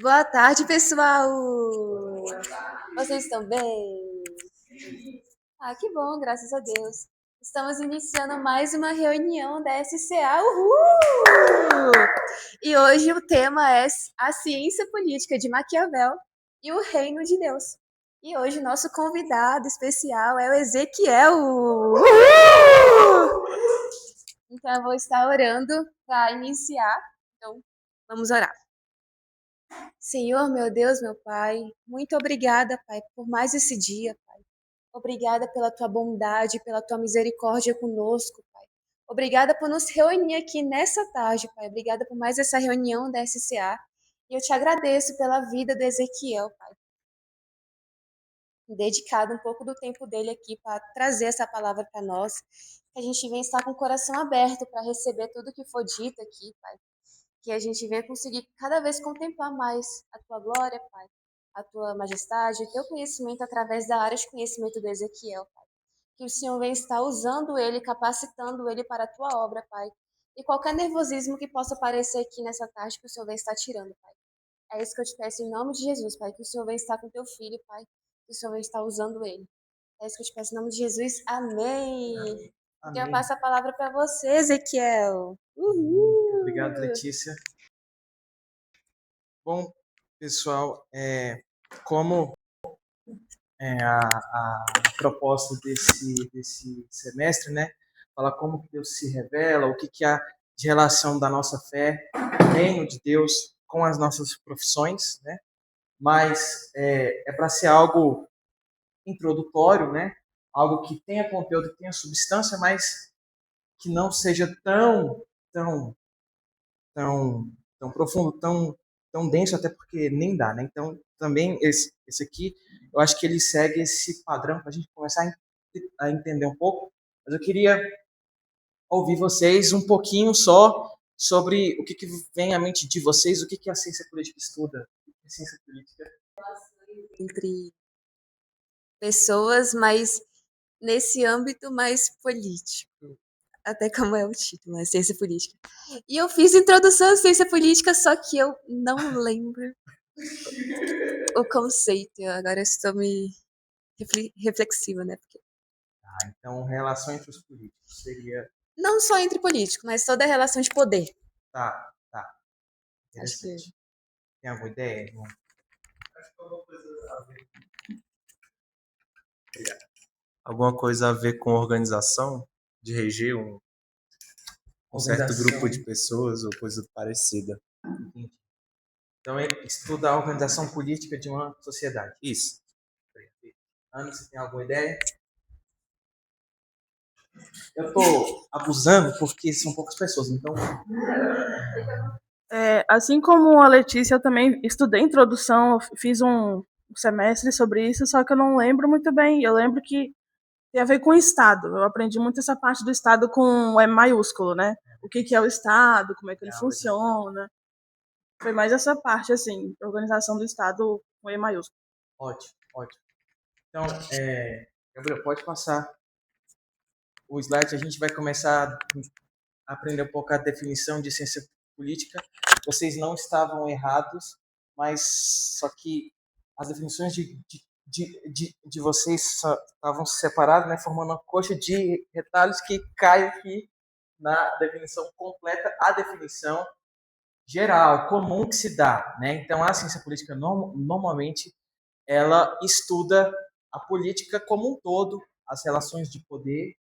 Boa tarde, pessoal! Vocês estão bem? Ah, que bom, graças a Deus. Estamos iniciando mais uma reunião da SCA. Uhul! E hoje o tema é a ciência política de Maquiavel e o reino de Deus. E hoje nosso convidado especial é o Ezequiel. Uhul! Então eu vou estar orando para iniciar. Então, vamos orar. Senhor, meu Deus, meu Pai, muito obrigada, Pai, por mais esse dia, Pai. Obrigada pela tua bondade, pela tua misericórdia conosco, Pai. Obrigada por nos reunir aqui nessa tarde, Pai. Obrigada por mais essa reunião da SCA. E eu te agradeço pela vida do Ezequiel, Pai. Dedicado um pouco do tempo dele aqui para trazer essa palavra para nós. Que a gente venha estar com o coração aberto para receber tudo que for dito aqui, Pai. Que a gente venha conseguir cada vez contemplar mais a tua glória, Pai, a tua majestade, o teu conhecimento através da área de conhecimento do Ezequiel, Pai. Que o Senhor venha estar usando ele, capacitando ele para a tua obra, Pai. E qualquer nervosismo que possa aparecer aqui nessa tarde, que o Senhor venha estar tirando, Pai. É isso que eu te peço em nome de Jesus, Pai. Que o Senhor venha estar com teu filho, Pai. Que o Senhor venha estar usando ele. É isso que eu te peço em nome de Jesus. Amém. Então eu Amém. passo a palavra para você, Ezequiel. Uhul. Obrigado, Letícia. Bom, pessoal, como a proposta desse semestre, né? Falar como que Deus se revela, o que há de relação da nossa fé, o reino de Deus com as nossas profissões, né? Mas é para ser algo introdutório, né? Algo que tenha conteúdo, que tenha substância, mas que não seja tão tão, tão profundo, tão denso, até porque nem dá, né? Então, também esse aqui, eu acho que ele segue esse padrão para a gente começar a entender um pouco. Mas eu queria ouvir vocês um pouquinho só sobre o que vem à mente de vocês, o que a ciência política estuda. O que a ciência política Entre pessoas, mas nesse âmbito mais político. Até como é o título, é ciência política. E eu fiz introdução à ciência política, só que eu não lembro o conceito. Agora eu estou me reflexiva, né? Porque então, relação entre os políticos seria... não só entre políticos, mas toda a relação de poder. Tá, Acho que interessante. Tem alguma ideia, irmão? Alguma coisa a ver com organização, de reger um certo grupo de pessoas ou coisa parecida. Então, ele estuda a organização política de uma sociedade. Isso. Ana, você tem alguma ideia? Eu estou abusando porque são poucas pessoas, então... Assim como a Letícia, eu também estudei introdução, fiz um semestre sobre isso, só que eu não lembro muito bem. Eu lembro que tem a ver com o Estado. Eu aprendi muito essa parte do Estado com M maiúsculo, né? O que é o Estado, como é que ele funciona. Foi mais essa parte, assim, organização do Estado com E maiúsculo. Ótimo. Então, Gabriel, pode passar o slide. A gente vai começar a aprender um pouco a definição de ciência política. Vocês não estavam errados, mas só que as definições de vocês estavam separadas, né, formando uma coxa de retalhos que cai aqui na definição completa, a definição geral, comum que se dá, né? Então, a ciência política normalmente ela estuda a política como um todo, as relações de poder,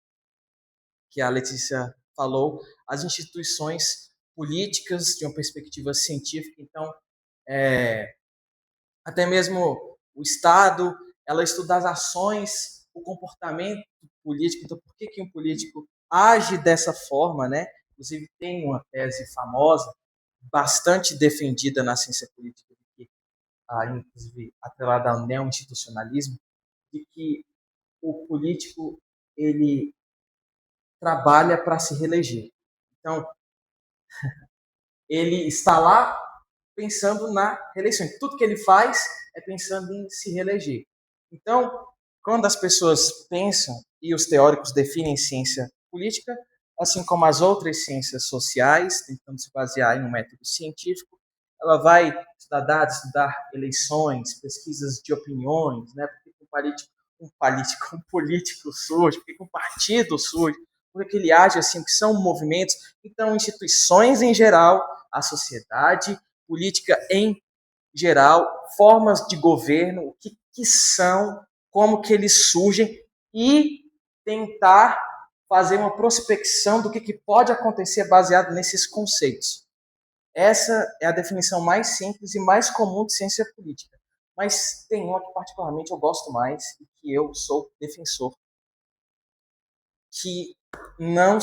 que a Letícia falou, as instituições políticas de uma perspectiva científica. Então, até mesmo o Estado, ela estuda as ações, o comportamento político. Então, por que um político age dessa forma, né? Inclusive, tem uma tese famosa, bastante defendida na ciência política, inclusive atrelada ao neo-institucionalismo, de que o político ele trabalha para se reeleger. Então, ele está lá pensando na reeleição. Tudo que ele faz é pensando em se reeleger. Então, quando as pessoas pensam, e os teóricos definem ciência política, assim como as outras ciências sociais, tentando se basear em um método científico, ela vai estudar dados, estudar eleições, pesquisas de opiniões, né? Por que um político surge, por que um partido surge, por que ele age assim, que são movimentos. Então, instituições em geral, a sociedade, política em geral, formas de governo, o que são, como que eles surgem e tentar fazer uma prospecção do que pode acontecer baseado nesses conceitos. Essa é a definição mais simples e mais comum de ciência política. Mas tem uma que particularmente eu gosto mais e que eu sou defensor, que não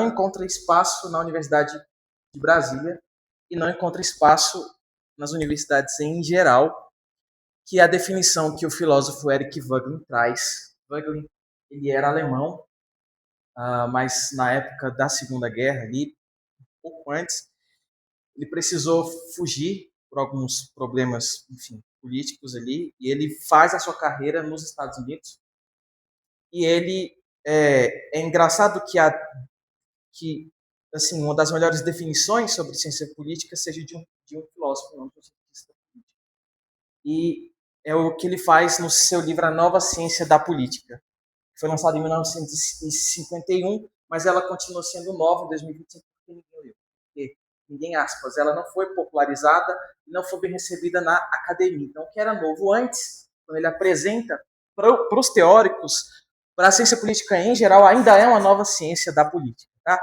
encontra espaço na Universidade de Brasília e não encontra espaço nas universidades em geral, que é a definição que o filósofo Eric Voegelin traz. Voegelin, ele era alemão, mas na época da Segunda Guerra, ali, um pouco antes, ele precisou fugir por alguns problemas, enfim, políticos ali, e ele faz a sua carreira nos Estados Unidos. E ele é engraçado que assim, uma das melhores definições sobre ciência política seja de um filósofo, não de um cientista político. E é o que ele faz no seu livro A Nova Ciência da Política. Foi lançado em 1951, mas ela continua sendo nova em 2025 porque ninguém leu. Porque ninguém, aspas, ela não foi popularizada e não foi bem recebida na academia. Então, o que era novo antes, quando ele apresenta para os teóricos, para a ciência política em geral, ainda é uma nova ciência da política. Tá?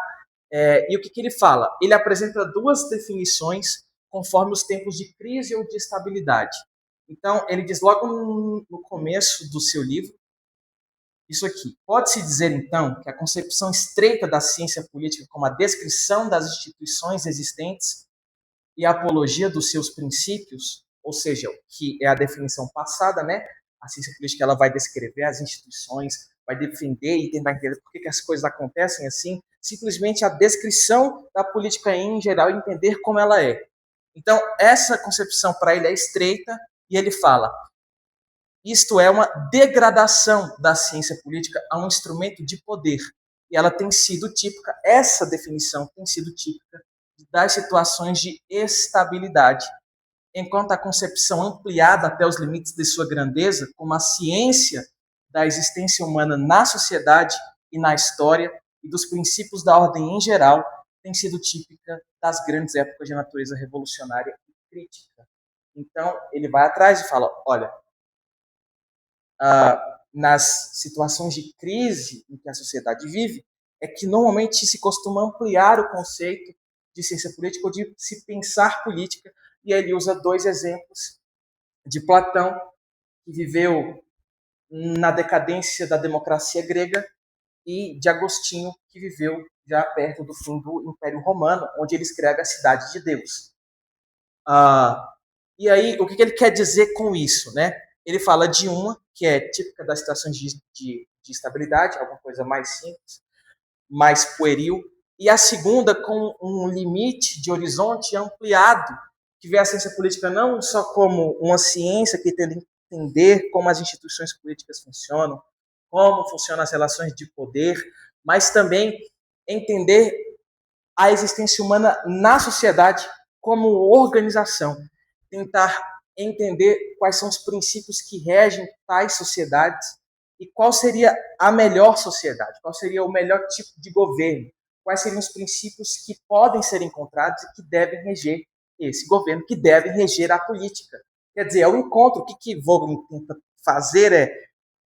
E o que ele fala? Ele apresenta duas definições conforme os tempos de crise ou de estabilidade. Então, ele diz logo no começo do seu livro, isso aqui. Pode-se dizer, então, que a concepção estreita da ciência política como a descrição das instituições existentes e a apologia dos seus princípios, ou seja, que é a definição passada, né? A ciência política ela vai descrever as instituições, vai defender e tentar entender por que as coisas acontecem assim, simplesmente a descrição da política em geral e entender como ela é. Então, essa concepção para ele é estreita e ele fala: isto é uma degradação da ciência política a um instrumento de poder. E ela tem sido típica, essa definição tem sido típica das situações de estabilidade, enquanto a concepção ampliada até os limites de sua grandeza, como a ciência da existência humana na sociedade e na história e dos princípios da ordem em geral, tem sido típica das grandes épocas de natureza revolucionária e crítica. Então, ele vai atrás e fala, olha, nas situações de crise em que a sociedade vive, é que normalmente se costuma ampliar o conceito de ciência política ou de se pensar política, e ele usa dois exemplos de Platão, que viveu na decadência da democracia grega, e de Agostinho, que viveu já perto do fim do Império Romano, onde ele escreve a Cidade de Deus. E aí, o que ele quer dizer com isso, né? Ele fala de uma, que é típica das situações de estabilidade, alguma coisa mais simples, mais pueril, e a segunda com um limite de horizonte ampliado, que vê a ciência política não só como uma ciência que tenta entender como as instituições políticas funcionam, como funcionam as relações de poder, mas também entender a existência humana na sociedade como organização, tentar entender quais são os princípios que regem tais sociedades e qual seria a melhor sociedade, qual seria o melhor tipo de governo, quais seriam os princípios que podem ser encontrados e que devem reger esse governo, que devem reger a política. Quer dizer, é o encontro. O que Voegelin tenta fazer é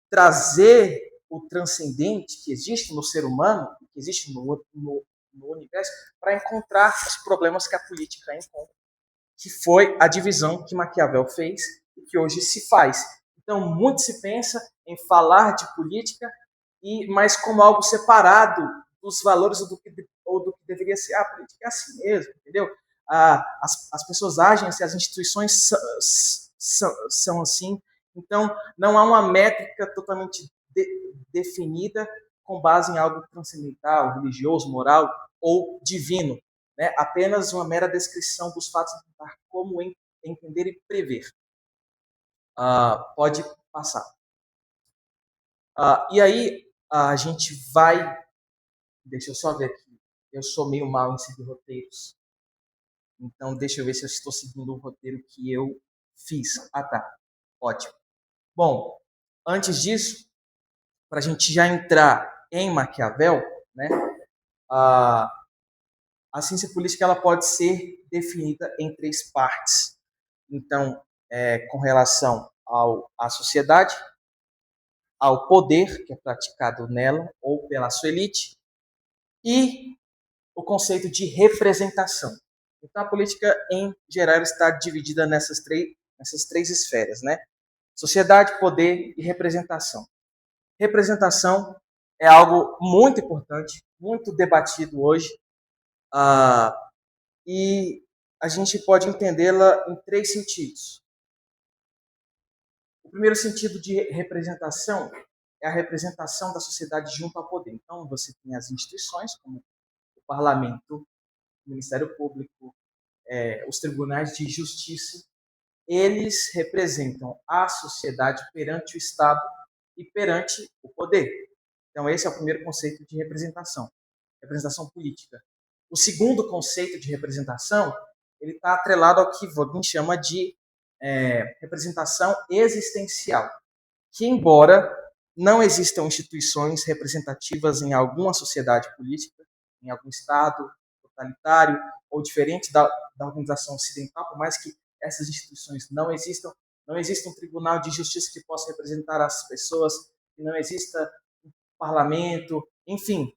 trazer o transcendente que existe no ser humano, que existe no universo, para encontrar os problemas que a política encontra, que foi a divisão que Maquiavel fez e que hoje se faz. Então, muito se pensa em falar de política, mas como algo separado dos valores ou do que deveria ser. A política é assim mesmo, entendeu? As pessoas agem assim, as instituições são assim. Então, não há uma métrica totalmente definida com base em algo transcendental, religioso, moral ou divino. Né? Apenas uma mera descrição dos fatos, tentar como entender e prever. Pode passar. E aí, a gente vai... Deixa eu só ver aqui. Eu sou meio mal em seguir roteiros. Então, deixa eu ver se eu estou seguindo o roteiro que eu fiz. Ah, tá. Ótimo. Bom, antes disso, para a gente já entrar em Maquiavel, né, a ciência política ela pode ser definida em 3 partes. Então, com relação à sociedade, ao poder que é praticado nela ou pela sua elite, e o conceito de representação. Então, a política, em geral, está dividida nessas três esferas, né? Sociedade, poder e representação. Representação é algo muito importante, muito debatido hoje, e a gente pode entendê-la em 3 sentidos. O primeiro sentido de representação é a representação da sociedade junto ao poder. Então, você tem as instituições, como o parlamento, o Ministério Público, os tribunais de justiça, eles representam a sociedade perante o Estado e perante o poder. Então, esse é o primeiro conceito de representação política. O segundo conceito de representação, ele está atrelado ao que Vogt chama de representação existencial, que embora não existam instituições representativas em alguma sociedade política, em algum Estado totalitário ou diferente da organização ocidental, por mais que essas instituições não existam, não existe um tribunal de justiça que possa representar as pessoas, que não exista um parlamento, enfim.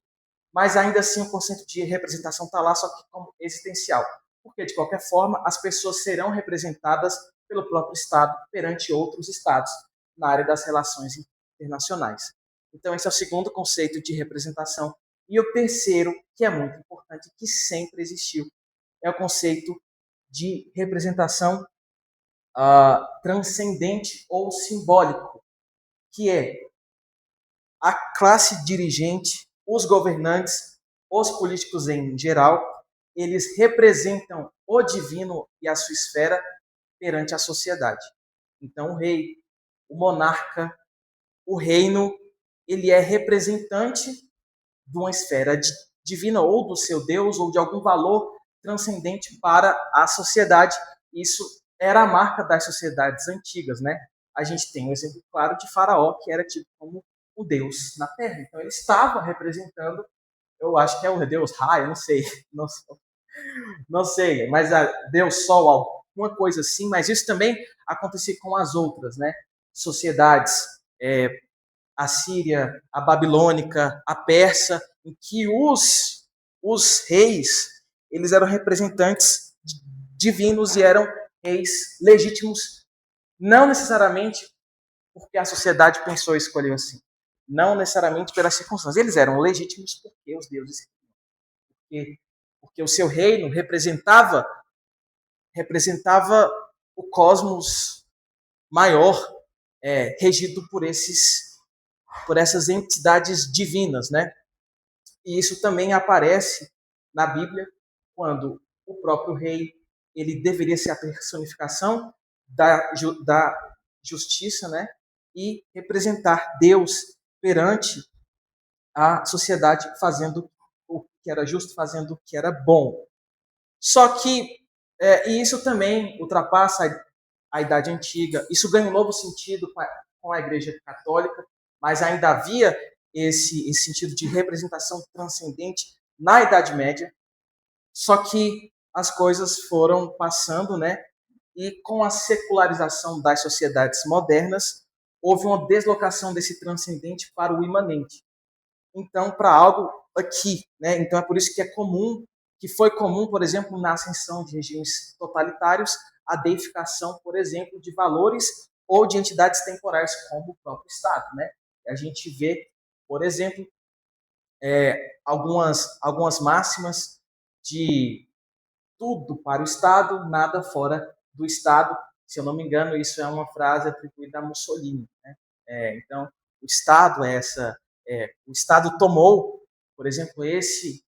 Mas ainda assim o conceito de representação está lá, só que como existencial. Porque, de qualquer forma, as pessoas serão representadas pelo próprio Estado perante outros Estados na área das relações internacionais. Então, esse é o segundo conceito de representação. E o terceiro, que é muito importante, que sempre existiu, é o conceito de representação transcendente ou simbólico, que é a classe dirigente, os governantes, os políticos em geral, eles representam o divino e a sua esfera perante a sociedade. Então, o rei, o monarca, o reino, ele é representante de uma esfera divina ou do seu Deus ou de algum valor transcendente para a sociedade. Isso era a marca das sociedades antigas, né? A gente tem um exemplo claro de Faraó, que era tido como o Deus na Terra. Então, ele estava representando, eu acho que é o Deus Ra, eu não sei, não sei, mas Deus Sol, alguma coisa assim, mas isso também acontecia com as outras, né? Sociedades, a Síria, a Babilônica, a Persa, em que os reis, eles eram representantes divinos e eram reis legítimos, não necessariamente porque a sociedade pensou e escolheu assim, não necessariamente pelas circunstâncias, eles eram legítimos porque os deuses queriam, porque o seu reino representava o cosmos maior, regido por essas entidades divinas, né? E isso também aparece na Bíblia, quando o próprio rei, ele deveria ser a personificação da justiça, né? E representar Deus perante a sociedade, fazendo o que era justo, fazendo o que era bom. Só que e isso também ultrapassa a Idade Antiga. Isso ganha um novo sentido com a Igreja Católica, mas ainda havia esse sentido de representação transcendente na Idade Média. Só que as coisas foram passando, né? E com a secularização das sociedades modernas, houve uma deslocação desse transcendente para o imanente. Então, para algo aqui, né? Então é por isso que é comum, que foi comum, por exemplo, na ascensão de regimes totalitários, a deificação, por exemplo, de valores ou de entidades temporais, como o próprio Estado, né? A gente vê, por exemplo, algumas máximas de tudo para o Estado, nada fora do Estado. Se eu não me engano, isso é uma frase atribuída a Mussolini, né? Então, o Estado o Estado tomou, por exemplo, esse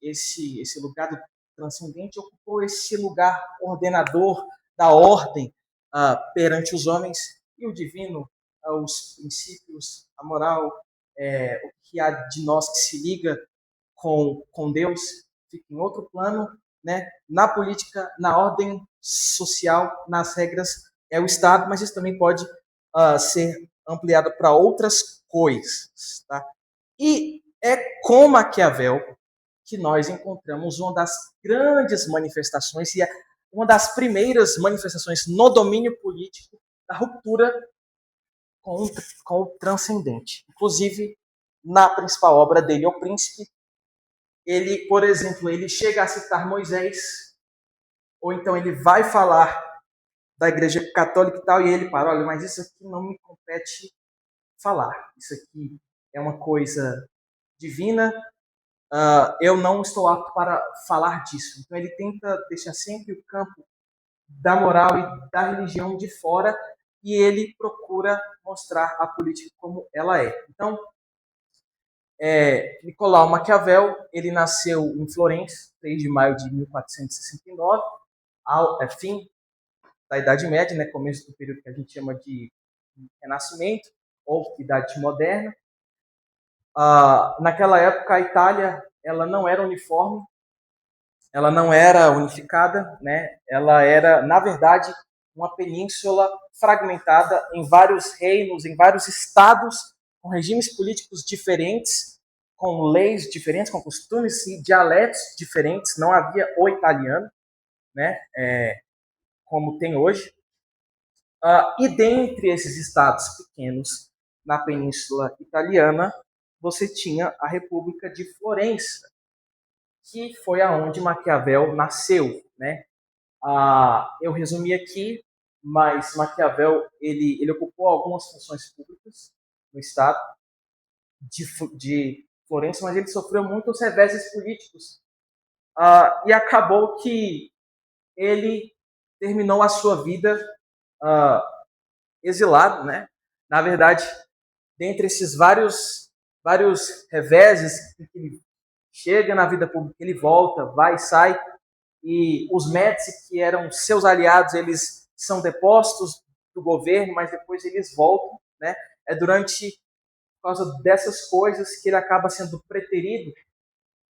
lugar do transcendente, ocupou esse lugar ordenador da ordem perante os homens, e o divino, os princípios, a moral, o que há de nós que se liga com Deus, fica em outro plano, né? Na política, na ordem social, nas regras, é o Estado, mas isso também pode ser ampliado para outras coisas. Tá? E é com Maquiavel que nós encontramos uma das grandes manifestações e uma das primeiras manifestações no domínio político da ruptura com o transcendente. Inclusive, na principal obra dele, O Príncipe, ele, por exemplo, ele chega a citar Moisés, ou então ele vai falar da Igreja Católica e tal, e ele para, olha, mas isso aqui não me compete falar. Isso aqui é uma coisa divina, eu não estou apto para falar disso. Então ele tenta deixar sempre o campo da moral e da religião de fora, e ele procura mostrar a política como ela é. Então, Nicolau Maquiavel, ele nasceu em Florença, 3 de maio de 1469, fim da Idade Média, né, começo do período que a gente chama de Renascimento, ou Idade Moderna. Naquela época, a Itália ela não era uniforme, ela não era unificada, né? Ela era, na verdade, uma península fragmentada em vários reinos, em vários estados, com regimes políticos diferentes, com leis diferentes, com costumes e dialetos diferentes. Não havia o italiano, né? Como tem hoje. E dentre esses estados pequenos na Península Italiana, você tinha a República de Florença, que foi aonde Maquiavel nasceu, né? Eu resumi aqui, mas Maquiavel ele ocupou algumas funções públicas no estado de Florença, mas ele sofreu muitos reveses políticos e acabou que ele terminou a sua vida exilado, né? Na verdade, dentre esses vários reveses que ele chega na vida pública, ele volta, vai e sai, e os Médici, que eram seus aliados, eles são depostos do governo, mas depois eles voltam, né? É por causa dessas coisas que ele acaba sendo preterido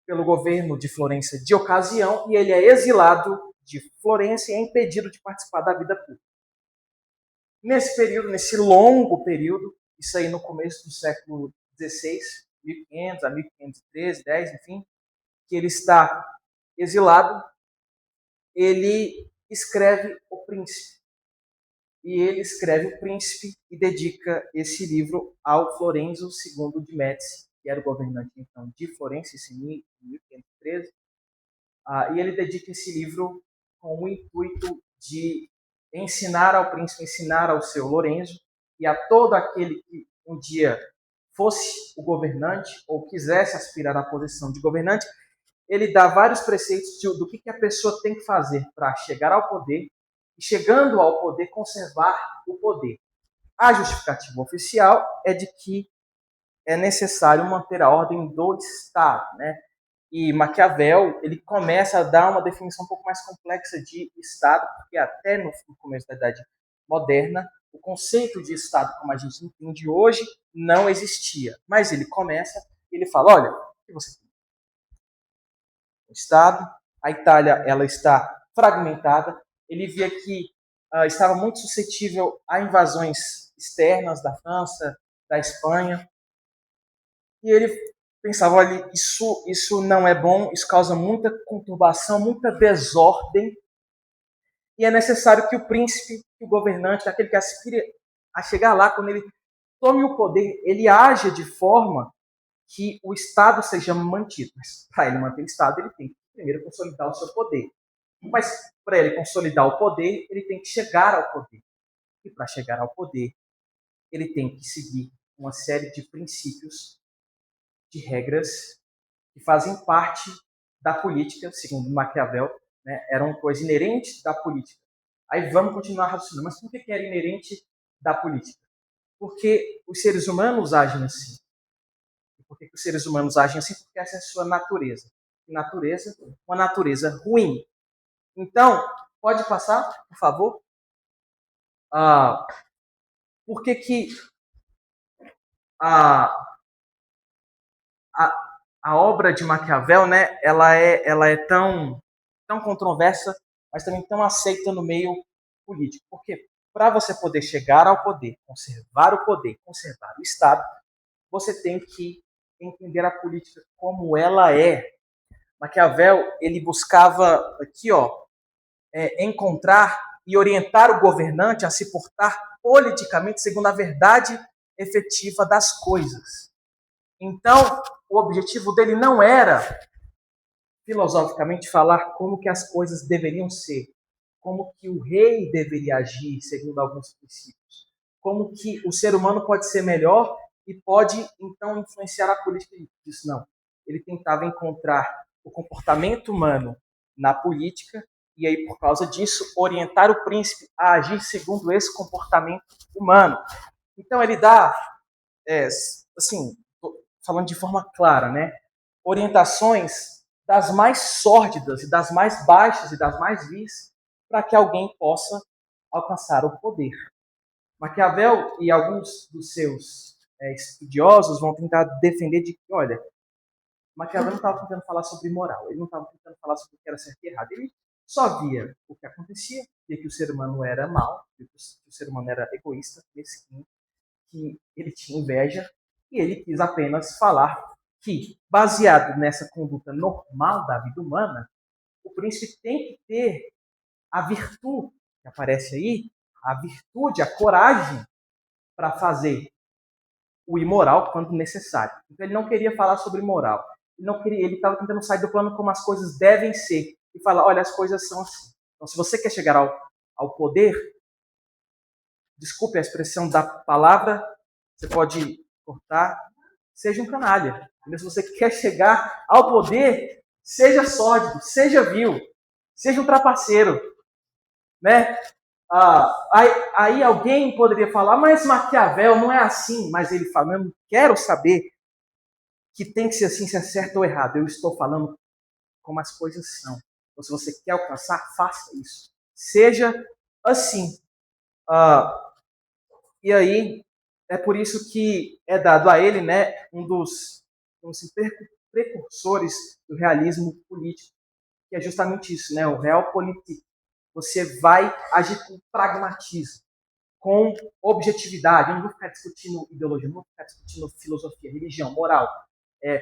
pelo governo de Florença de ocasião, e ele é exilado de Florença e é impedido de participar da vida pública. Nesse período, nesse longo período, isso aí no começo do século XVI, 1500 a 1513, 10, enfim, que ele está exilado, ele escreve O Príncipe. E ele escreve O Príncipe e dedica esse livro ao Florenzo II de Médici, que era o governante então de Florença, em 1513. E ele dedica esse livro com o intuito de ensinar ao príncipe, ensinar ao seu Lorenzo e a todo aquele que um dia fosse o governante ou quisesse aspirar à posição de governante. Ele dá vários preceitos do que a pessoa tem que fazer para chegar ao poder e, chegando ao poder, conservar o poder. A justificativa oficial é de que é necessário manter a ordem do Estado, né? E Maquiavel, ele começa a dar uma definição um pouco mais complexa de Estado, porque até no começo da Idade Moderna, o conceito de Estado, como a gente entende hoje, não existia. Mas ele começa, ele fala, olha, o que você tem? O Estado, a Itália ela está fragmentada, ele via que estava muito suscetível a invasões externas da França, da Espanha, e ele pensava, olha, isso não é bom, isso causa muita conturbação, muita desordem, e é necessário que o príncipe, que o governante, aquele que aspira a chegar lá, quando ele tome o poder, ele age de forma que o Estado seja mantido. Mas para ele manter o Estado, ele tem que primeiro consolidar o seu poder. Mas para ele consolidar o poder, ele tem que chegar ao poder. E para chegar ao poder, ele tem que seguir uma série de princípios, de regras que fazem parte da política, segundo Maquiavel, né, eram coisa inerente da política. Aí vamos continuar raciocinando. Mas por que era inerente da política? Porque os seres humanos agem assim. Por que os seres humanos agem assim? Porque essa é a sua natureza. Natureza, uma natureza ruim. Então, pode passar, por favor? Por que a obra de Maquiavel, né, ela é tão tão controversa, mas também tão aceita no meio político. Porque para você poder chegar ao poder, conservar o Estado, você tem que entender a política como ela é. Maquiavel, ele buscava aqui, encontrar e orientar o governante a se portar politicamente segundo a verdade efetiva das coisas. Então, o objetivo dele não era, filosoficamente, falar como que as coisas deveriam ser, como que o rei deveria agir segundo alguns princípios, como que o ser humano pode ser melhor e pode, então, influenciar a política disso. Não. Ele tentava encontrar o comportamento humano na política e aí, por causa disso, orientar o príncipe a agir segundo esse comportamento humano. Então, ele dá, assim, falando de forma clara, né, orientações das mais sórdidas e das mais baixas e das mais vis para que alguém possa alcançar o poder. Maquiavel e alguns dos seus estudiosos vão tentar defender de que, olha, Maquiavel não estava tentando falar sobre moral, ele não estava tentando falar sobre o que era certo e errado, ele só via o que acontecia, via que o ser humano era mau, que o ser humano era egoísta, mesquinho, que ele tinha inveja, e ele quis apenas falar que, baseado nessa conduta normal da vida humana, o príncipe tem que ter a virtude, que aparece aí, a virtude, a coragem para fazer o imoral quando necessário. Então ele não queria falar sobre moral. Ele estava tentando sair do plano como as coisas devem ser e falar, olha, as coisas são assim. Então se você quer chegar ao poder, desculpe a expressão da palavra, você pode cortar, seja um canalha. Se você quer chegar ao poder, seja sórdido, seja vil, seja um trapaceiro, né? Aí alguém poderia falar, mas Maquiavel não é assim. Mas ele fala, eu não quero saber que tem que ser assim, se é certo ou errado. Eu estou falando como as coisas são. Então, se você quer alcançar, faça isso. Seja assim. E aí, é por isso que é dado a ele, né, um dos precursores do realismo político, que é justamente isso, né, o realpolitik. Você vai agir com pragmatismo, com objetividade. Eu não vou ficar discutindo ideologia, não vou ficar discutindo filosofia, religião, moral,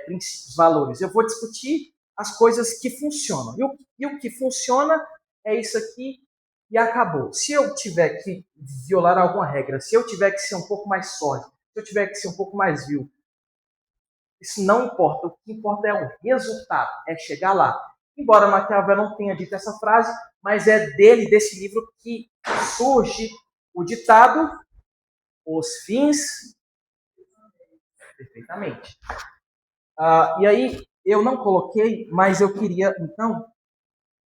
princípios, valores. Eu vou discutir as coisas que funcionam. E o que funciona é isso aqui e acabou. Se eu tiver que violar alguma regra, se eu tiver que ser um pouco mais sólido, se eu tiver que ser um pouco mais vil, isso não importa. O que importa é o resultado, é chegar lá. Embora Maquiavel não tenha dito essa frase, mas é desse livro, que surge o ditado, os fins, perfeitamente. E aí, eu não coloquei, mas eu queria, então,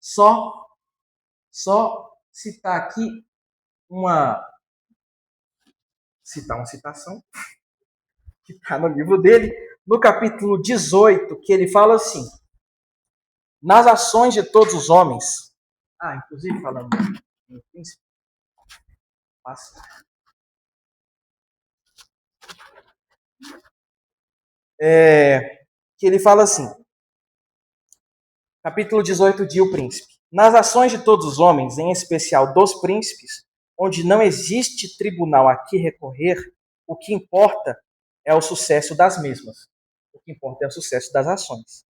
só citar aqui uma citação, que está no livro dele, no capítulo 18, que ele fala assim, nas ações de todos os homens, inclusive falando em príncipe, passa. Que ele fala assim, capítulo 18 de O Príncipe. Nas ações de todos os homens, em especial dos príncipes, onde não existe tribunal a que recorrer, o que importa é o sucesso das mesmas. O que importa é o sucesso das ações.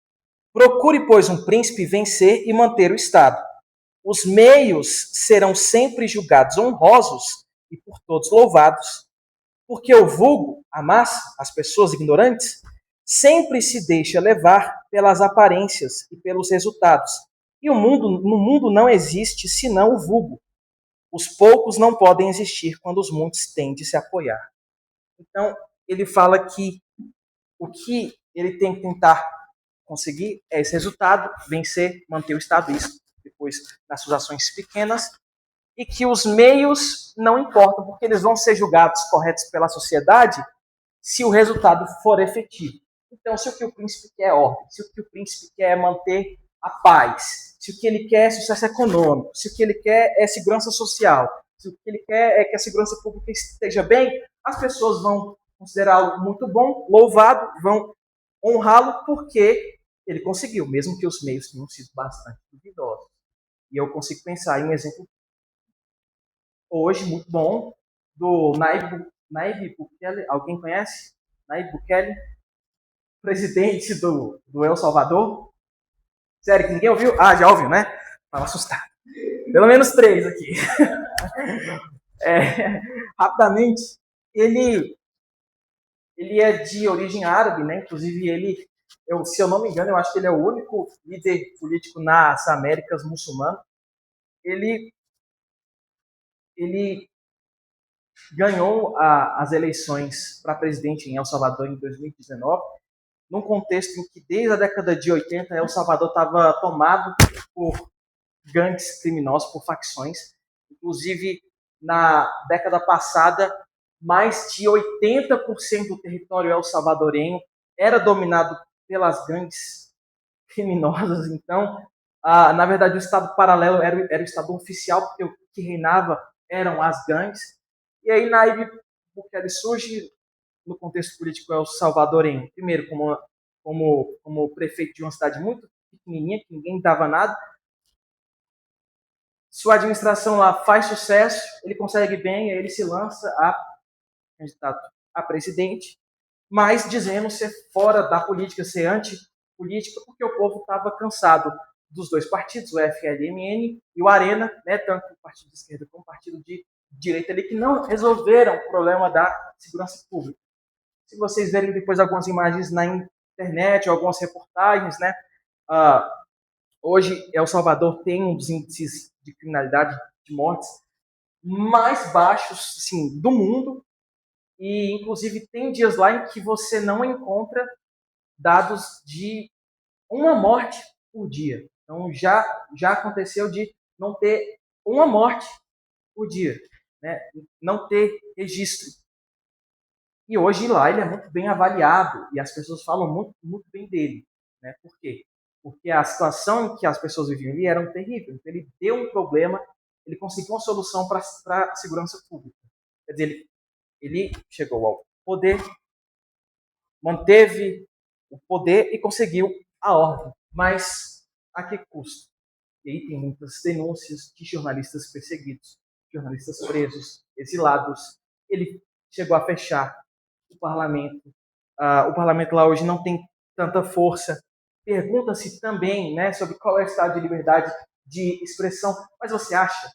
Procure, pois, um príncipe vencer e manter o Estado. Os meios serão sempre julgados honrosos e por todos louvados, porque o vulgo, a massa, as pessoas ignorantes, sempre se deixa levar pelas aparências e pelos resultados. E no mundo não existe senão o vulgo. Os poucos não podem existir quando os muitos têm de se apoiar. Então, ele fala que o que ele tem que tentar conseguir é esse resultado, vencer, manter o Estado, isso depois nas suas ações pequenas, e que os meios não importam, porque eles vão ser julgados corretos pela sociedade se o resultado for efetivo. Então, se o que o príncipe quer é ordem, se o que o príncipe quer é manter a paz, se o que ele quer é sucesso econômico, se o que ele quer é segurança social, se o que ele quer é que a segurança pública esteja bem, as pessoas vão considerá-lo muito bom, louvado, vão honrá-lo porque ele conseguiu, mesmo que os meios tenham sido bastante duvidosos. E eu consigo pensar em um exemplo hoje muito bom do Nayib Bukele. Alguém conhece? Nayib Bukele, presidente do El Salvador. Sério, que ninguém ouviu? Ah, já ouviu, né? Tava assustado. Pelo menos 3 aqui. Rapidamente, ele é de origem árabe, né? Inclusive, se eu não me engano, eu acho que ele é o único líder político nas Américas muçulmanas. Ele ganhou as eleições para presidente em El Salvador em 2019, num contexto em que, desde a década de 80, El Salvador estava tomado por gangues criminosos, por facções. Inclusive, na década passada, mais de 80% do território el-salvadorenho era dominado pelas gangues criminosas. Então, na verdade, o Estado paralelo era o Estado oficial, porque o que reinava eram as gangues. E aí, Nayib Bukele surge no contexto político el-salvadorenho, primeiro como prefeito de uma cidade muito pequenininha, que ninguém dava nada. Sua administração lá faz sucesso, ele consegue bem, aí ele se lança a candidato a presidente, mas dizendo ser fora da política, ser antipolítica, porque o povo estava cansado dos dois partidos, o FLMN e o Arena, né, tanto o partido de esquerda como o partido de direita ali, que não resolveram o problema da segurança pública. Se vocês verem depois algumas imagens na internet, algumas reportagens, né, hoje El Salvador tem um dos índices de criminalidade, de mortes, mais baixos, assim, do mundo. E, inclusive, tem dias lá em que você não encontra dados de uma morte por dia. Então, já aconteceu de não ter uma morte por dia, né? Não ter registro. E hoje lá ele é muito bem avaliado e as pessoas falam muito, muito bem dele, né? Por quê? Porque a situação em que as pessoas viviam ali era terrível. Então, ele deu um problema, ele conseguiu uma solução para a segurança pública. Quer dizer, ele chegou ao poder, manteve o poder e conseguiu a ordem. Mas a que custo? E aí tem muitas denúncias de jornalistas perseguidos, jornalistas presos, exilados. Ele chegou a fechar o parlamento. O parlamento lá hoje não tem tanta força. Pergunta-se também, né, sobre qual é o estado de liberdade de expressão. Mas você acha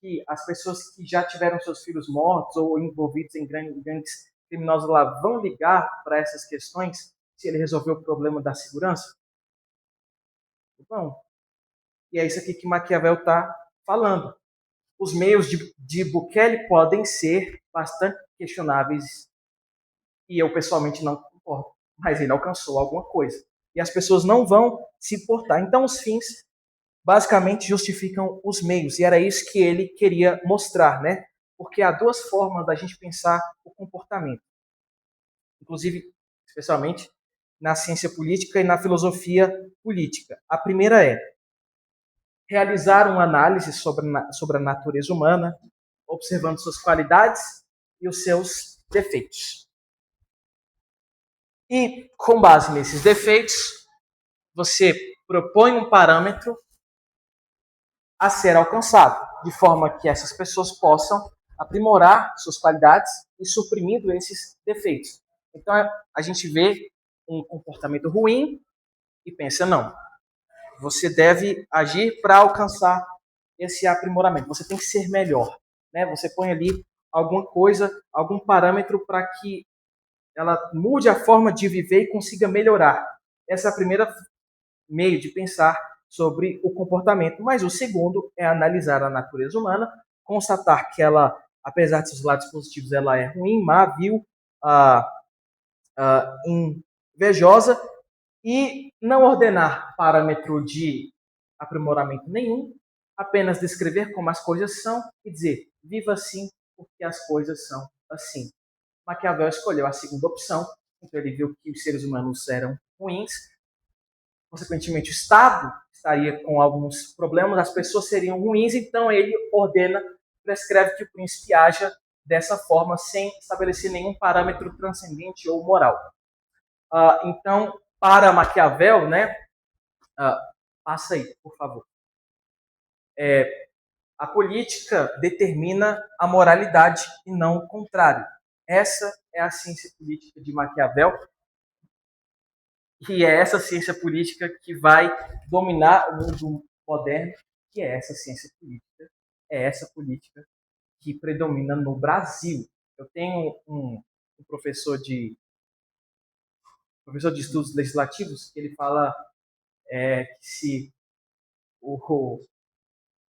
que as pessoas que já tiveram seus filhos mortos ou envolvidos em grandes criminosos lá vão ligar para essas questões se ele resolver o problema da segurança? Não. E é isso aqui que Maquiavel está falando. Os meios de Bukele podem ser bastante questionáveis e eu pessoalmente não concordo, mas ele alcançou alguma coisa. E as pessoas não vão se importar. Então os fins basicamente justificam os meios, e era isso que ele queria mostrar, né? Porque há duas formas da gente pensar o comportamento, inclusive, especialmente na ciência política e na filosofia política. A primeira é realizar uma análise sobre a natureza humana, observando suas qualidades e os seus defeitos. E, com base nesses defeitos, você propõe um parâmetro a ser alcançado, de forma que essas pessoas possam aprimorar suas qualidades e suprimindo esses defeitos. Então, a gente vê um comportamento ruim e pensa, não, você deve agir para alcançar esse aprimoramento. Você tem que ser melhor, né? Você põe ali alguma coisa, algum parâmetro para que ela mude a forma de viver e consiga melhorar. Essa é a primeira meio de pensar sobre o comportamento. Mas o segundo é analisar a natureza humana, constatar que ela, apesar de seus lados positivos, ela é ruim, má, vil, invejosa, e não ordenar parâmetro de aprimoramento nenhum, apenas descrever como as coisas são e dizer, viva assim porque as coisas são assim. Maquiavel escolheu a segunda opção, então ele viu que os seres humanos eram ruins, consequentemente o Estado estaria com alguns problemas, as pessoas seriam ruins, então ele prescreve que o príncipe haja dessa forma, sem estabelecer nenhum parâmetro transcendente ou moral. Então, para Maquiavel, né, passa aí, por favor. a política determina a moralidade e não o contrário. Essa é a ciência política de Maquiavel, e é essa ciência política que vai dominar o mundo moderno, que é essa ciência política, é essa política que predomina no Brasil. Eu tenho um professor de estudos legislativos que ele fala que se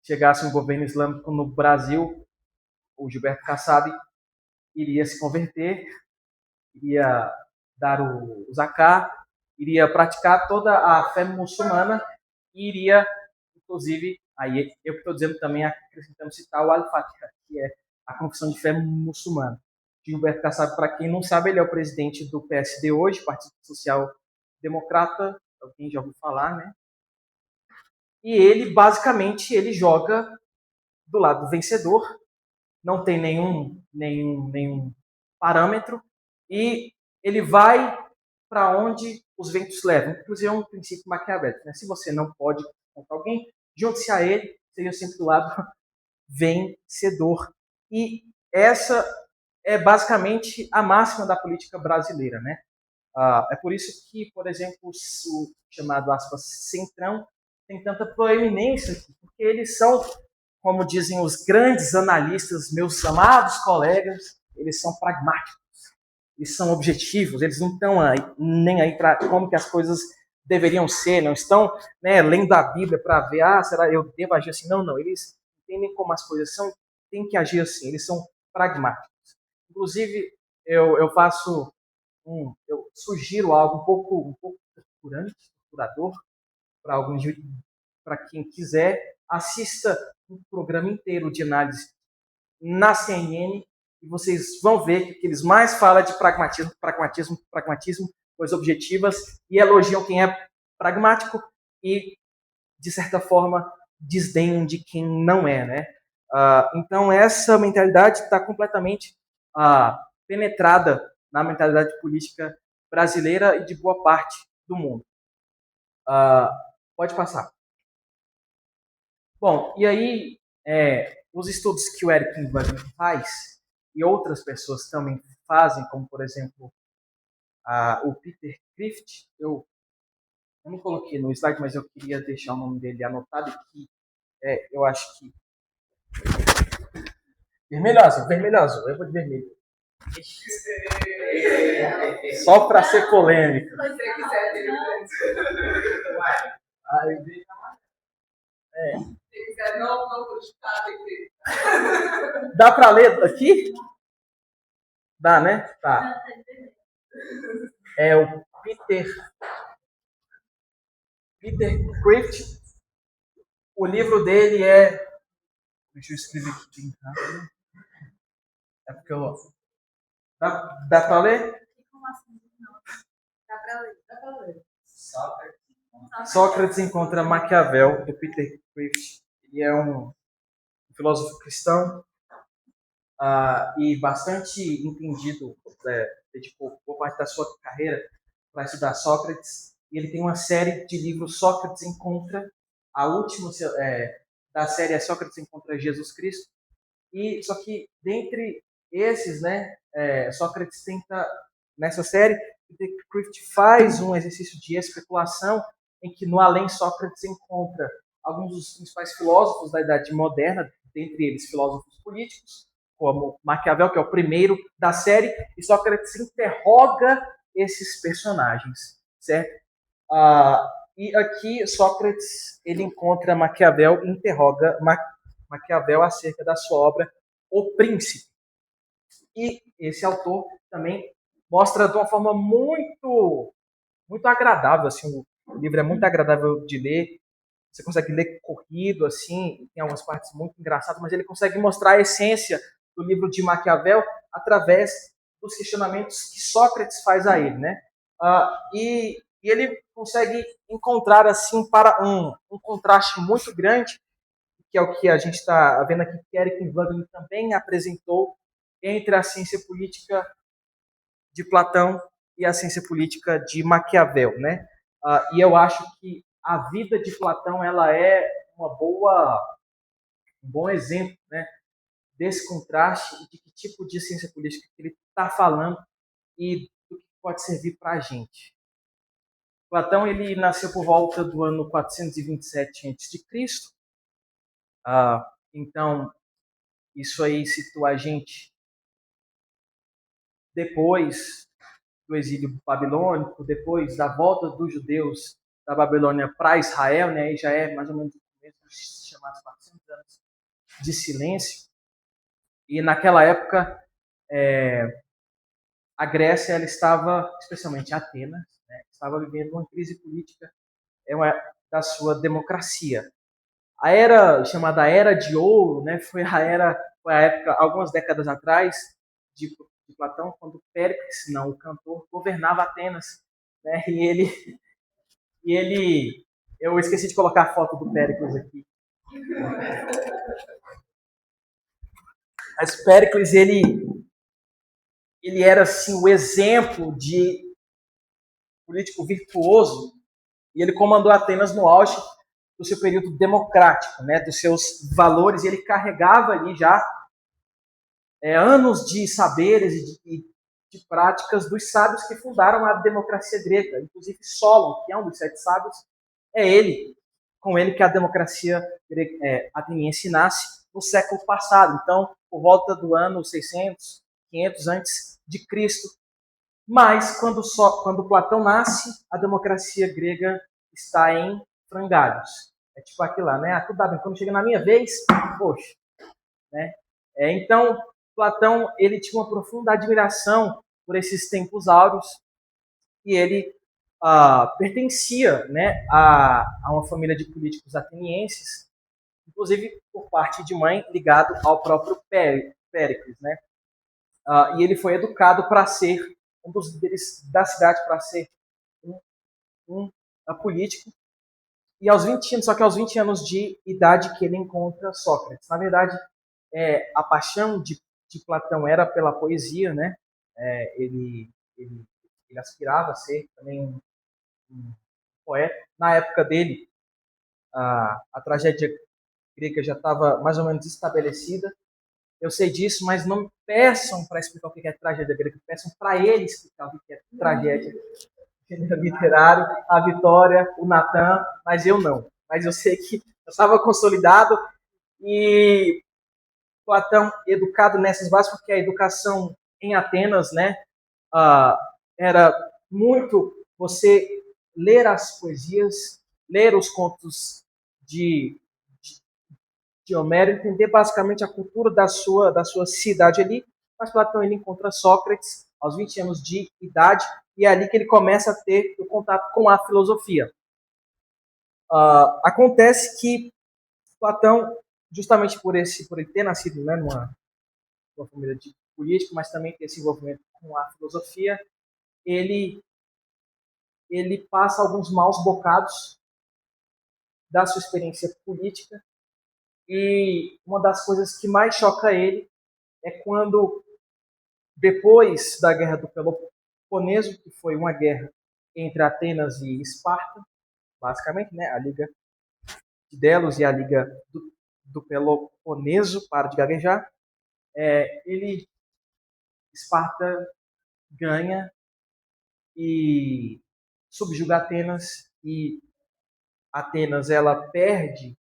chegasse um governo islâmico no Brasil, o Gilberto Kassab iria se converter, iria dar o zakat, iria praticar toda a fé muçulmana e iria, inclusive, aí eu estou dizendo também, acrescentando citar o Al-Fatiha, que é a confissão de fé muçulmana. Gilberto Kassab, para quem não sabe, ele é o presidente do PSD hoje, Partido Social Democrata, alguém já ouviu falar, né? E ele, basicamente, ele joga do lado vencedor, não tem nenhum parâmetro, e ele vai para onde os ventos levam. Inclusive é um princípio maquiavélico, né? Se você não pode contra alguém, junte-se a ele, seja sempre do lado vencedor. E essa é basicamente a máxima da política brasileira, né? É por isso que, por exemplo, o chamado, aspas, centrão tem tanta proeminência aqui, porque eles são, como dizem os grandes analistas, meus amados colegas, eles são pragmáticos, eles são objetivos, eles não estão nem aí para como que as coisas deveriam ser, não estão, né, lendo a Bíblia para ver, será eu devo agir assim? Não, eles entendem como as coisas são, tem que agir assim, eles são pragmáticos. Inclusive, eu sugiro algo um pouco torturador para quem quiser, assista um programa inteiro de análise na CNN e vocês vão ver que eles mais falam de pragmatismo, coisas objetivas, e elogiam quem é pragmático e, de certa forma, desdenham de quem não é, né? Então, essa mentalidade está completamente penetrada na mentalidade política brasileira e de boa parte do mundo. Pode passar. Bom, e aí, os estudos que o Eric Wagner faz, e outras pessoas também fazem, como, por exemplo, o Peter Crift, eu não coloquei no slide, mas eu queria deixar o nome dele anotado aqui. Eu acho que... Vermelho azul, eu vou de vermelho. Só para ser polêmico. Se você quiser, se quiser não criticar, tem que... Dá para ler aqui? Dá, né? Tá. É o Peter Crift. O livro dele é... Deixa eu escrever aqui. É porque eu... Dá para ler? Dá para ler. Sócrates encontra Maquiavel, do Peter Crift. Ele é um filósofo cristão e bastante entendido, dedicou boa parte da sua carreira para estudar Sócrates. E ele tem uma série de livros, Sócrates Encontra. A última da série é Sócrates Encontra Jesus Cristo. E só que dentre esses, né, Sócrates tenta, nessa série, Peter Crift faz um exercício de especulação em que no além Sócrates encontra alguns dos principais filósofos da Idade Moderna, dentre eles filósofos políticos, como Maquiavel, que é o primeiro da série, e Sócrates interroga esses personagens, certo? E aqui Sócrates ele encontra Maquiavel e interroga Maquiavel acerca da sua obra O Príncipe. E esse autor também mostra de uma forma muito agradável, assim, o livro é muito agradável de ler, você consegue ler corrido, assim, tem algumas partes muito engraçadas, mas ele consegue mostrar a essência do livro de Maquiavel através dos questionamentos que Sócrates faz a ele, né? E ele consegue encontrar, assim, para um contraste muito grande, que é o que a gente está vendo aqui, que Eric Wagner também apresentou, entre a ciência política de Platão e a ciência política de Maquiavel, né? E eu acho que a vida de Platão ela é uma boa um bom exemplo, né, desse contraste e de que tipo de ciência política que ele está falando e do que pode servir para a gente. Platão ele nasceu por volta do ano 427 a.C. Então, isso aí situa a gente depois do exílio babilônico, depois da volta dos judeus da Babilônia para Israel, né? Aí já é mais ou menos o começo dos chamados 400 anos de silêncio. E naquela época, a Grécia ela estava, especialmente Atenas, né, estava vivendo uma crise política da sua democracia. A era chamada Era de Ouro, né, foi a época, algumas décadas atrás, de Platão, quando Péricles, não, o cantor, governava Atenas, né, eu esqueci de colocar a foto do Péricles aqui. Mas Péricles, ele era assim o exemplo de político virtuoso e ele comandou Atenas no auge do seu período democrático, né, dos seus valores, e ele carregava ali já anos de saberes e de práticas dos sábios que fundaram a democracia grega, inclusive Solon, que é um dos 7 sábios, é ele, com ele que a democracia ateniense nasce no século passado, então por volta do ano 600, 500 antes de Cristo. Mas quando Platão nasce, a democracia grega está em frangalhos. É tipo aquilo lá, né? Tudo dá bem. Quando chega na minha vez, poxa, né? Então Platão ele tinha uma profunda admiração por esses tempos áureos e ele pertencia, né, a uma família de políticos atenienses, inclusive por parte de mãe ligado ao próprio Péricles, né? E ele foi educado para ser um dos líderes da cidade, para ser um político. E aos 20 anos, só que aos 20 anos de idade que ele encontra Sócrates. Na verdade, a paixão de Platão era pela poesia, né? Ele aspirava a ser também um poeta. Na época dele, a tragédia grega já estava mais ou menos estabelecida. Eu sei disso, mas não me peçam para explicar o que é tragédia grega, peçam para ele explicar o que é tragédia literário, a Vitória, o Natan, mas eu não. Mas eu sei que eu estava consolidado e Platão educado nessas bases, porque a educação em Atenas, né, era muito você ler as poesias, ler os contos de Homero, entender basicamente a cultura da sua cidade ali. Mas Platão ele encontra Sócrates aos 20 anos de idade e é ali que ele começa a ter o contato com a filosofia. Acontece que Platão, justamente por ele ter nascido, né, numa família de político, mas também ter esse envolvimento com a filosofia, ele passa alguns maus bocados da sua experiência política. E uma das coisas que mais choca ele é quando, depois da Guerra do Peloponeso, que foi uma guerra entre Atenas e Esparta, basicamente, né, a Liga de Delos e a Liga do Peloponeso, para de gaguejar, Esparta ganha e subjuga Atenas, e Atenas ela perde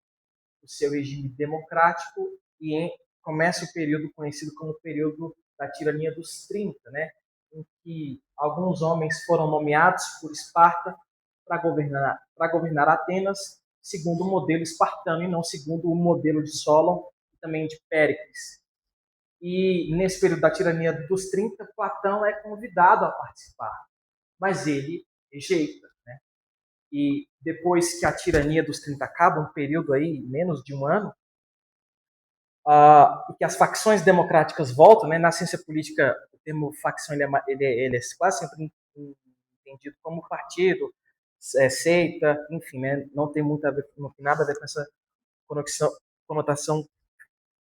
o seu regime democrático e começa o período conhecido como o período da tirania dos 30, né, em que alguns homens foram nomeados por Esparta para governar Atenas segundo o modelo espartano e não segundo o modelo de Solon e também de Péricles. E nesse período da tirania dos 30, Platão é convidado a participar, mas ele rejeita. E depois que a tirania dos 30 acaba, um período aí, menos de um ano, e que as facções democráticas voltam, né? Na ciência política, o termo facção ele é quase sempre entendido como partido, seita, enfim, né? Não tem nada a ver com essa conotação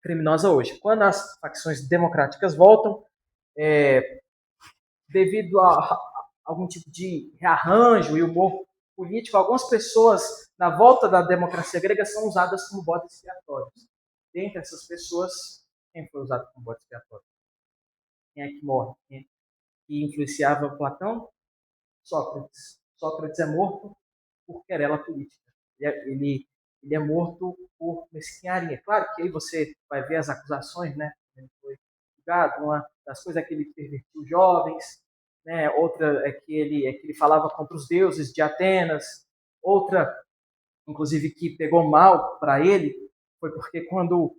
criminosa hoje. Quando as facções democráticas voltam, devido a algum tipo de rearranjo e humor político, algumas pessoas, na volta da democracia grega, são usadas como bodes expiatórios. dentre essas pessoas, quem foi usado como bode expiatório? Quem é que morre? Quem é que influenciava Platão? Sócrates. Sócrates é morto por querela política. Ele é morto por mesquinharia. Claro que aí você vai ver as acusações, né? Ele foi julgado. Uma das coisas é que ele pervertiu jovens, né? Outra é que ele falava contra os deuses de Atenas. Outra, inclusive, que pegou mal para ele foi porque quando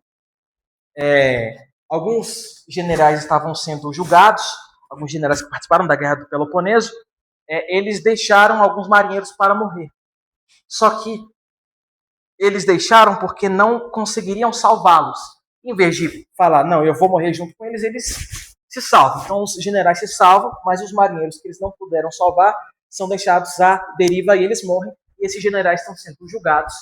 alguns generais estavam sendo julgados, alguns generais que participaram da Guerra do Peloponeso, eles deixaram alguns marinheiros para morrer. Só que eles deixaram porque não conseguiriam salvá-los. Em vez de falar, não, eu vou morrer junto com eles, eles se salvam. Então os generais se salvam, mas os marinheiros que eles não puderam salvar são deixados à deriva e eles morrem. E esses generais estão sendo julgados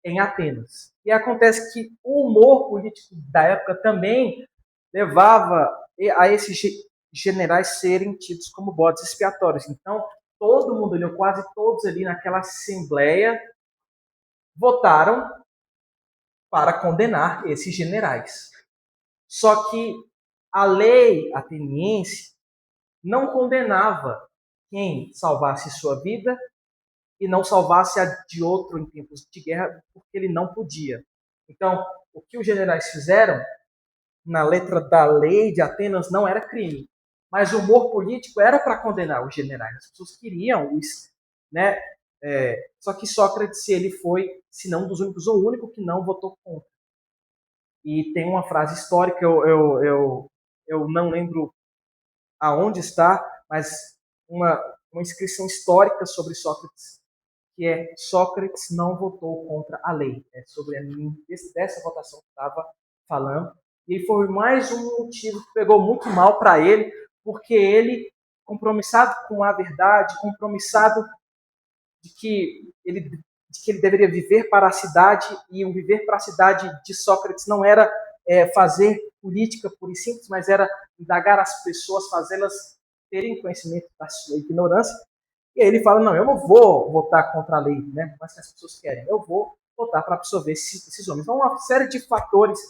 em Atenas. E acontece que o humor político da época também levava a esses generais serem tidos como bodes expiatórios. Então, todo mundo ali, ou quase todos ali naquela assembleia, votaram para condenar esses generais. Só que a lei ateniense não condenava quem salvasse sua vida e não salvasse a de outro em tempos de guerra, porque ele não podia. Então, o que os generais fizeram, na letra da lei de Atenas, não era crime. Mas o humor político era para condenar os generais. As pessoas queriam os, né? Só que Sócrates, ele foi, se não um dos únicos, o único que não votou contra. E tem uma frase histórica, eu não lembro aonde está, mas uma inscrição histórica sobre Sócrates, que é: Sócrates não votou contra a lei. É sobre a mim, dessa votação que estava falando. E foi mais um motivo que pegou muito mal para ele, porque ele, compromissado com a verdade, compromissado de que ele deveria viver para a cidade, e o viver para a cidade de Sócrates não era fazer política pura e simples, mas era indagar as pessoas, fazê-las terem conhecimento da sua ignorância. E aí ele fala, não, eu não vou votar contra a lei, né? Mas que as pessoas querem, eu vou votar para absorver esses homens. Então, uma série de fatores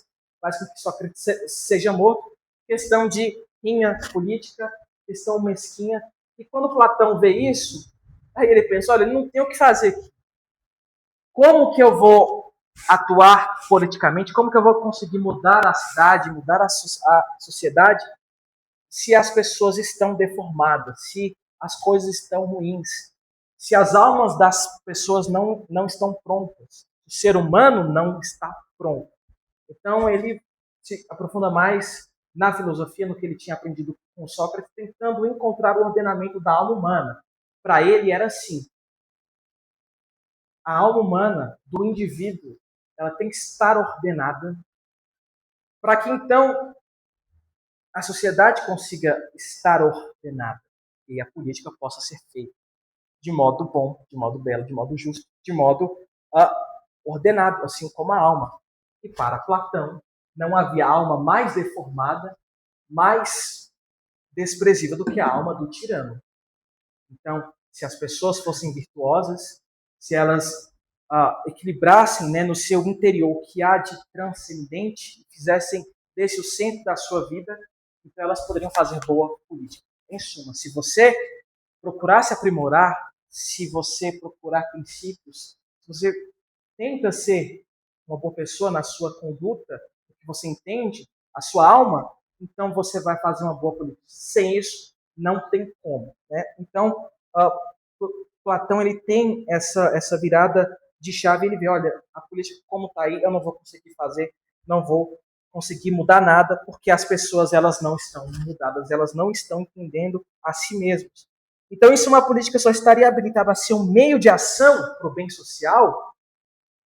faz com que Sócrates seja morto, questão de rinha política, questão mesquinha. E quando Platão vê isso, aí ele pensa, olha, não tem o que fazer aqui. Como que eu vou atuar politicamente? Como que eu vou conseguir mudar a cidade, mudar a sociedade, se as pessoas estão deformadas, se as coisas estão ruins, se as almas das pessoas não estão prontas, o ser humano não está pronto. Então ele se aprofunda mais na filosofia, no que ele tinha aprendido com Sócrates, tentando encontrar o ordenamento da alma humana. Para ele era assim: a alma humana do indivíduo, ela tem que estar ordenada para que então a sociedade consiga estar ordenada e a política possa ser feita de modo bom, de modo belo, de modo justo, de modo ordenado, assim como a alma. E para Platão, não havia alma mais deformada, mais desprezível do que a alma do tirano. Então, se as pessoas fossem virtuosas, se elas equilibrassem, né, no seu interior o que há de transcendente, fizessem desse o centro da sua vida, então elas poderiam fazer boa política. Em suma, se você procurar se aprimorar, se você procurar princípios, se você tenta ser uma boa pessoa na sua conduta, que você entende a sua alma, então você vai fazer uma boa política. Sem isso, não tem como, né? Então, Platão, ele tem essa virada de chave, ele vê, olha, a política como está aí, eu não vou conseguir fazer, não vou conseguir mudar nada, porque as pessoas, elas não estão mudadas, elas não estão entendendo a si mesmas. Então, isso, uma política só estaria habilitada a ser um meio de ação para o bem social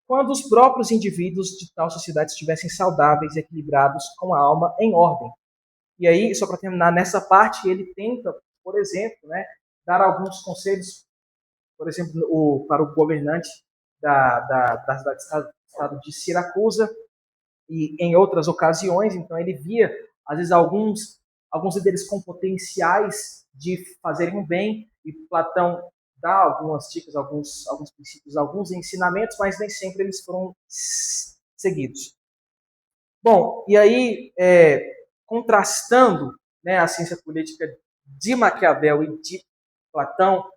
quando os próprios indivíduos de tal sociedade estivessem saudáveis e equilibrados, com a alma em ordem. E aí, só para terminar, nessa parte, ele tenta, por exemplo, né, dar alguns conselhos, por exemplo, para o governante da estado de Siracusa, e em outras ocasiões. Então ele via, às vezes, alguns líderes com potenciais de fazerem um bem, e Platão dá algumas dicas, alguns princípios, alguns ensinamentos, mas nem sempre eles foram seguidos. Bom, e aí, contrastando, né, a ciência política de Maquiavel e de Platão,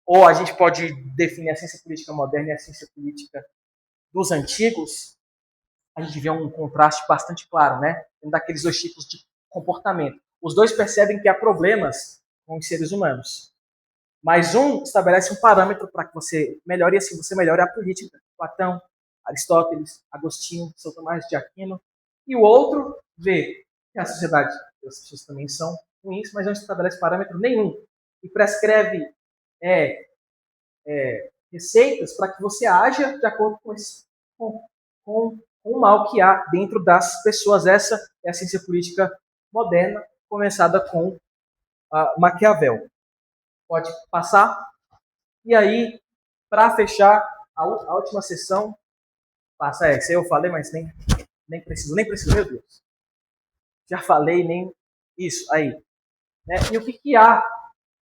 ou a gente pode definir a ciência política moderna e a ciência política dos antigos, a gente vê um contraste bastante claro, né? Daqueles dois tipos de comportamento. Os dois percebem que há problemas com os seres humanos. Mas um estabelece um parâmetro para que você melhore, e assim você melhore a política. Platão, Aristóteles, Agostinho, São Tomás de Aquino. E o outro vê que a sociedade, as pessoas também são ruins, mas não estabelece parâmetro nenhum. E prescreve receitas para que você haja de acordo com o mal que há dentro das pessoas. Essa é a ciência política moderna, começada com Maquiavel. Pode passar. E aí, para fechar a última sessão, passa essa. Eu falei, mas nem preciso, meu Deus. Já falei, nem isso aí. Né? E o que há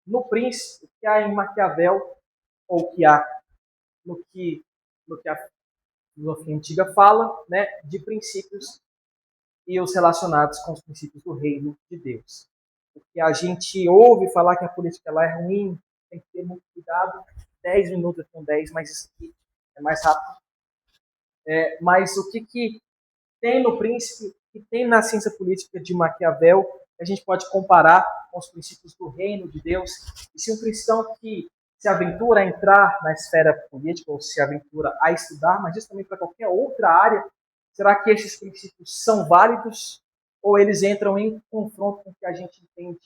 no Príncipe, o que há em Maquiavel, ou o que há no que a filosofia antiga fala, né, de princípios e os relacionados com os princípios do reino de Deus. Porque a gente ouve falar que a política lá é ruim, tem que ter muito cuidado. 10 minutos com 10, mas isso aqui é mais rápido. Mas o que tem no Príncipe, que tem na ciência política de Maquiavel, a gente pode comparar com os princípios do reino de Deus. E se um cristão que se aventura a entrar na esfera política, ou se aventura a estudar, mas isso também para qualquer outra área, será que esses princípios são válidos ou eles entram em confronto com o que a gente entende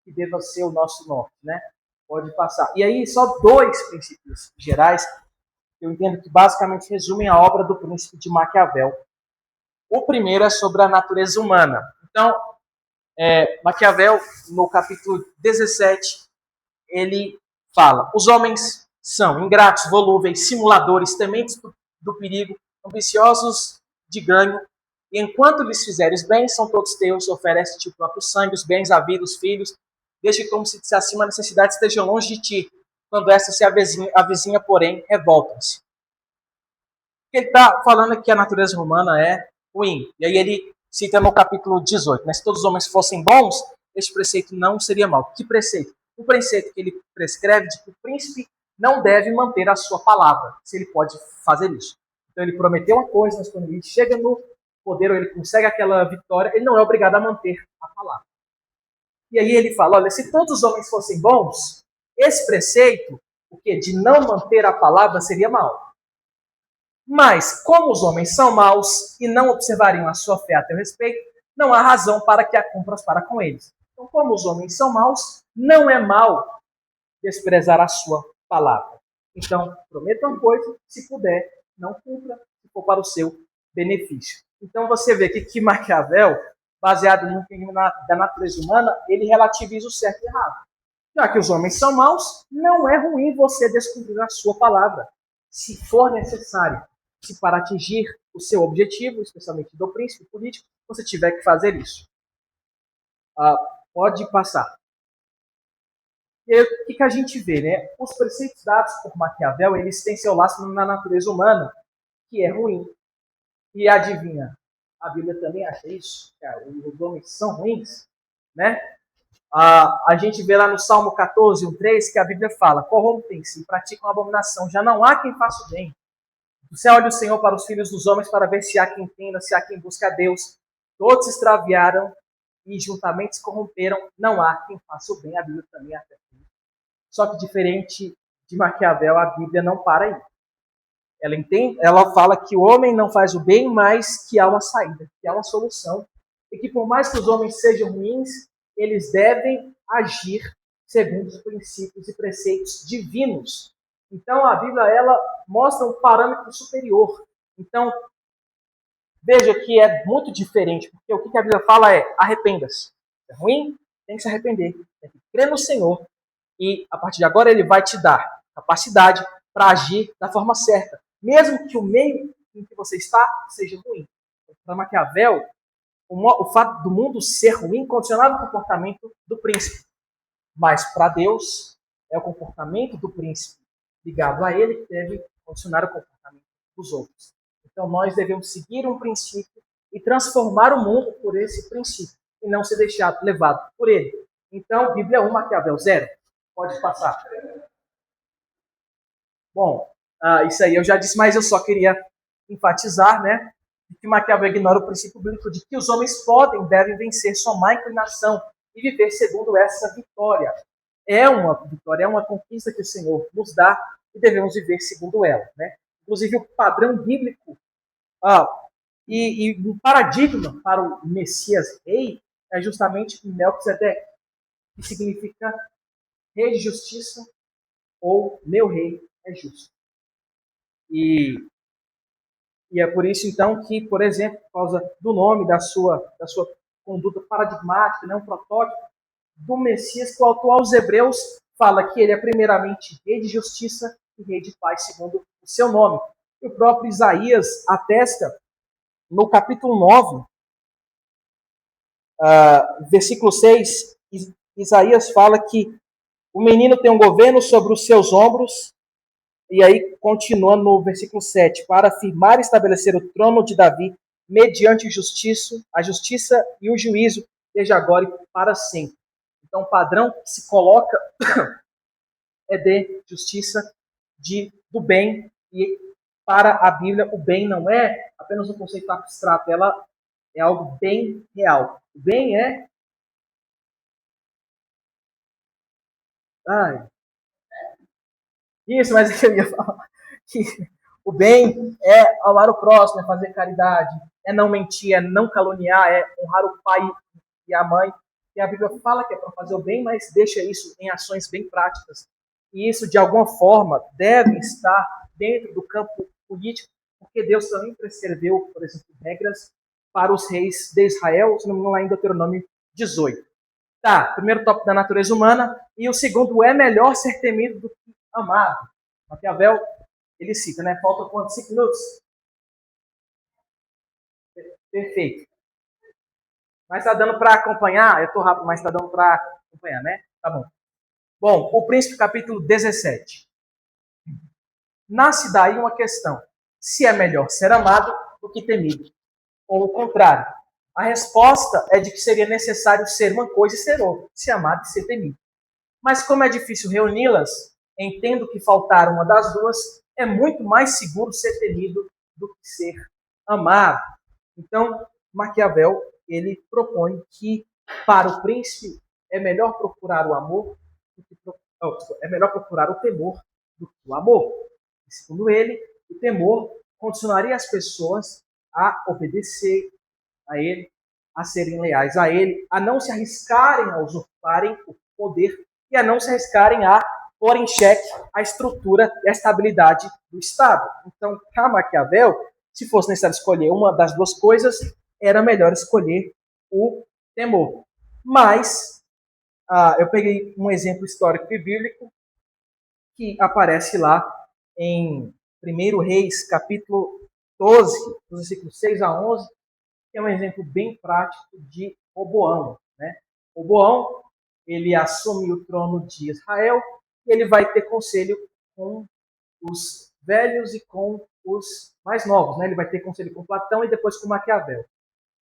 que deva ser o nosso norte, né? Pode passar. E aí, só 2 princípios gerais que eu entendo que basicamente resumem a obra do Príncipe de Maquiavel. O primeiro é sobre a natureza humana. Então, Maquiavel, no capítulo 17, ele fala: os homens são ingratos, volúveis, simuladores, tementes do perigo, ambiciosos de ganho, e enquanto lhes fizeres bem, são todos teus, oferece-te o próprio sangue, os bens, a vida, os filhos, desde que, como se disse acima, a necessidade esteja longe de ti, quando essa se avizinha, porém, revoltam-se. Ele está falando que a natureza humana é ruim. E aí ele cita no capítulo 18, né? Se todos os homens fossem bons, este preceito não seria mau. Que preceito? O preceito que ele prescreve de que o príncipe não deve manter a sua palavra, se ele pode fazer isso. Então ele prometeu uma coisa, mas quando ele chega no poder, ou ele consegue aquela vitória, ele não é obrigado a manter a palavra. E aí ele fala, olha, se todos os homens fossem bons, esse preceito, o quê? De não manter a palavra seria mau. Mas, como os homens são maus e não observariam a sua fé a teu respeito, não há razão para que a cumpras para com eles. Então, como os homens são maus, não é mal desprezar a sua palavra. Então, prometa uma coisa, se puder, não cumpra, se for para o seu benefício. Então, você vê que Maquiavel, baseado no crime da natureza humana, ele relativiza o certo e o errado. Já que os homens são maus, não é ruim você descumprir a sua palavra, se for necessário. Se para atingir o seu objetivo, especialmente do príncipe político, você tiver que fazer isso. Pode passar. E aí, o que a gente vê, né? Os preceitos dados por Maquiavel, eles têm seu laço na natureza humana, que é ruim. E adivinha, a Bíblia também acha isso? Os homens são ruins, né? A gente vê lá no Salmo 14, 1:3, que a Bíblia fala: corrompem-se e praticam abominação, já não há quem faça o bem. Você olha o Senhor para os filhos dos homens para ver se há quem entenda, se há quem busque a Deus. Todos se extraviaram e juntamente se corromperam. Não há quem faça o bem. A Bíblia também até aqui. Só que diferente de Maquiavel, a Bíblia não para aí. Ela fala que o homem não faz o bem, mas que há uma saída, que há uma solução. E que por mais que os homens sejam ruins, eles devem agir segundo os princípios e preceitos divinos. Então, a Bíblia, ela mostra um parâmetro superior. Então, veja que é muito diferente, porque o que a Bíblia fala é: arrependa-se. É ruim? Tem que se arrepender. Tem que crer no Senhor. E, a partir de agora, Ele vai te dar capacidade para agir da forma certa. Mesmo que o meio em que você está seja ruim. Para Maquiavel, o fato do mundo ser ruim condicionava o comportamento do príncipe. Mas, para Deus, é o comportamento do príncipe ligado a ele que deve condicionar o comportamento dos outros. Então, nós devemos seguir um princípio e transformar o mundo por esse princípio, e não ser deixado levado por ele. Então, Bíblia 1, Maquiavel 0. Pode passar. Bom, isso aí eu já disse, mas eu só queria enfatizar, né, que Maquiavel ignora o princípio bíblico de que os homens devem vencer sua má inclinação e viver segundo essa vitória. É uma vitória, é uma conquista que o Senhor nos dá e devemos viver segundo ela, né? Inclusive, o padrão bíblico e um paradigma para o Messias rei é justamente Melquisedeque, que significa rei de justiça ou meu rei é justo. E é por isso, então, que, por exemplo, por causa do nome, da sua conduta paradigmática, né, um protótipo do Messias, que o autor aos Hebreus fala que ele é primeiramente rei de justiça e rei de paz, segundo o seu nome. E o próprio Isaías atesta, no capítulo 9, versículo 6, Isaías fala que o menino tem um governo sobre os seus ombros, e aí continua no versículo 7, para afirmar e estabelecer o trono de Davi mediante a justiça e o juízo, desde agora e para sempre. Então, o padrão que se coloca é de justiça, do bem, e para a Bíblia o bem não é apenas um conceito abstrato, ela é algo bem real. O bem é... Isso, mas eu ia falar que o bem é amar o próximo, é fazer caridade, é não mentir, é não caluniar, é honrar o pai e a mãe. E a Bíblia fala que é para fazer o bem, mas deixa isso em ações bem práticas. E isso, de alguma forma, deve estar dentro do campo político, porque Deus também prescreveu, por exemplo, regras para os reis de Israel, se não me engano, lá em Deuteronômio 18. Tá, primeiro tópico da natureza humana, e o segundo é melhor ser temido do que amado. Maquiavel, ele cita, né? Falta quantos? 5 minutos? Perfeito. Mas está dando para acompanhar? Eu estou rápido, mas está dando para acompanhar, né? Tá bom. Bom, o Príncipe, capítulo 17. Nasce daí uma questão. Se é melhor ser amado do que temido? Ou o contrário? A resposta é de que seria necessário ser uma coisa e ser outra. Ser amado e ser temido. Mas como é difícil reuni-las, entendo que faltar uma das duas, é muito mais seguro ser temido do que ser amado. Então, Maquiavel, ele propõe que para o príncipe é melhor procurar o amor é melhor procurar o temor do que o amor. E, segundo ele, o temor condicionaria as pessoas a obedecer a ele, a serem leais a ele, a não se arriscarem a usurparem o poder e a não se arriscarem a pôr em xeque a estrutura e a estabilidade do Estado. Então, para Maquiavel, se fosse necessário escolher uma das duas coisas, era melhor escolher o temor. Mas, eu peguei um exemplo histórico e bíblico que aparece lá em 1 Reis, capítulo 12, dos versículos 6 a 11, que é um exemplo bem prático de Roboão, né? Roboão, ele assume o trono de Israel e ele vai ter conselho com os velhos e com os mais novos, né? Ele vai ter conselho com Platão e depois com Maquiavel.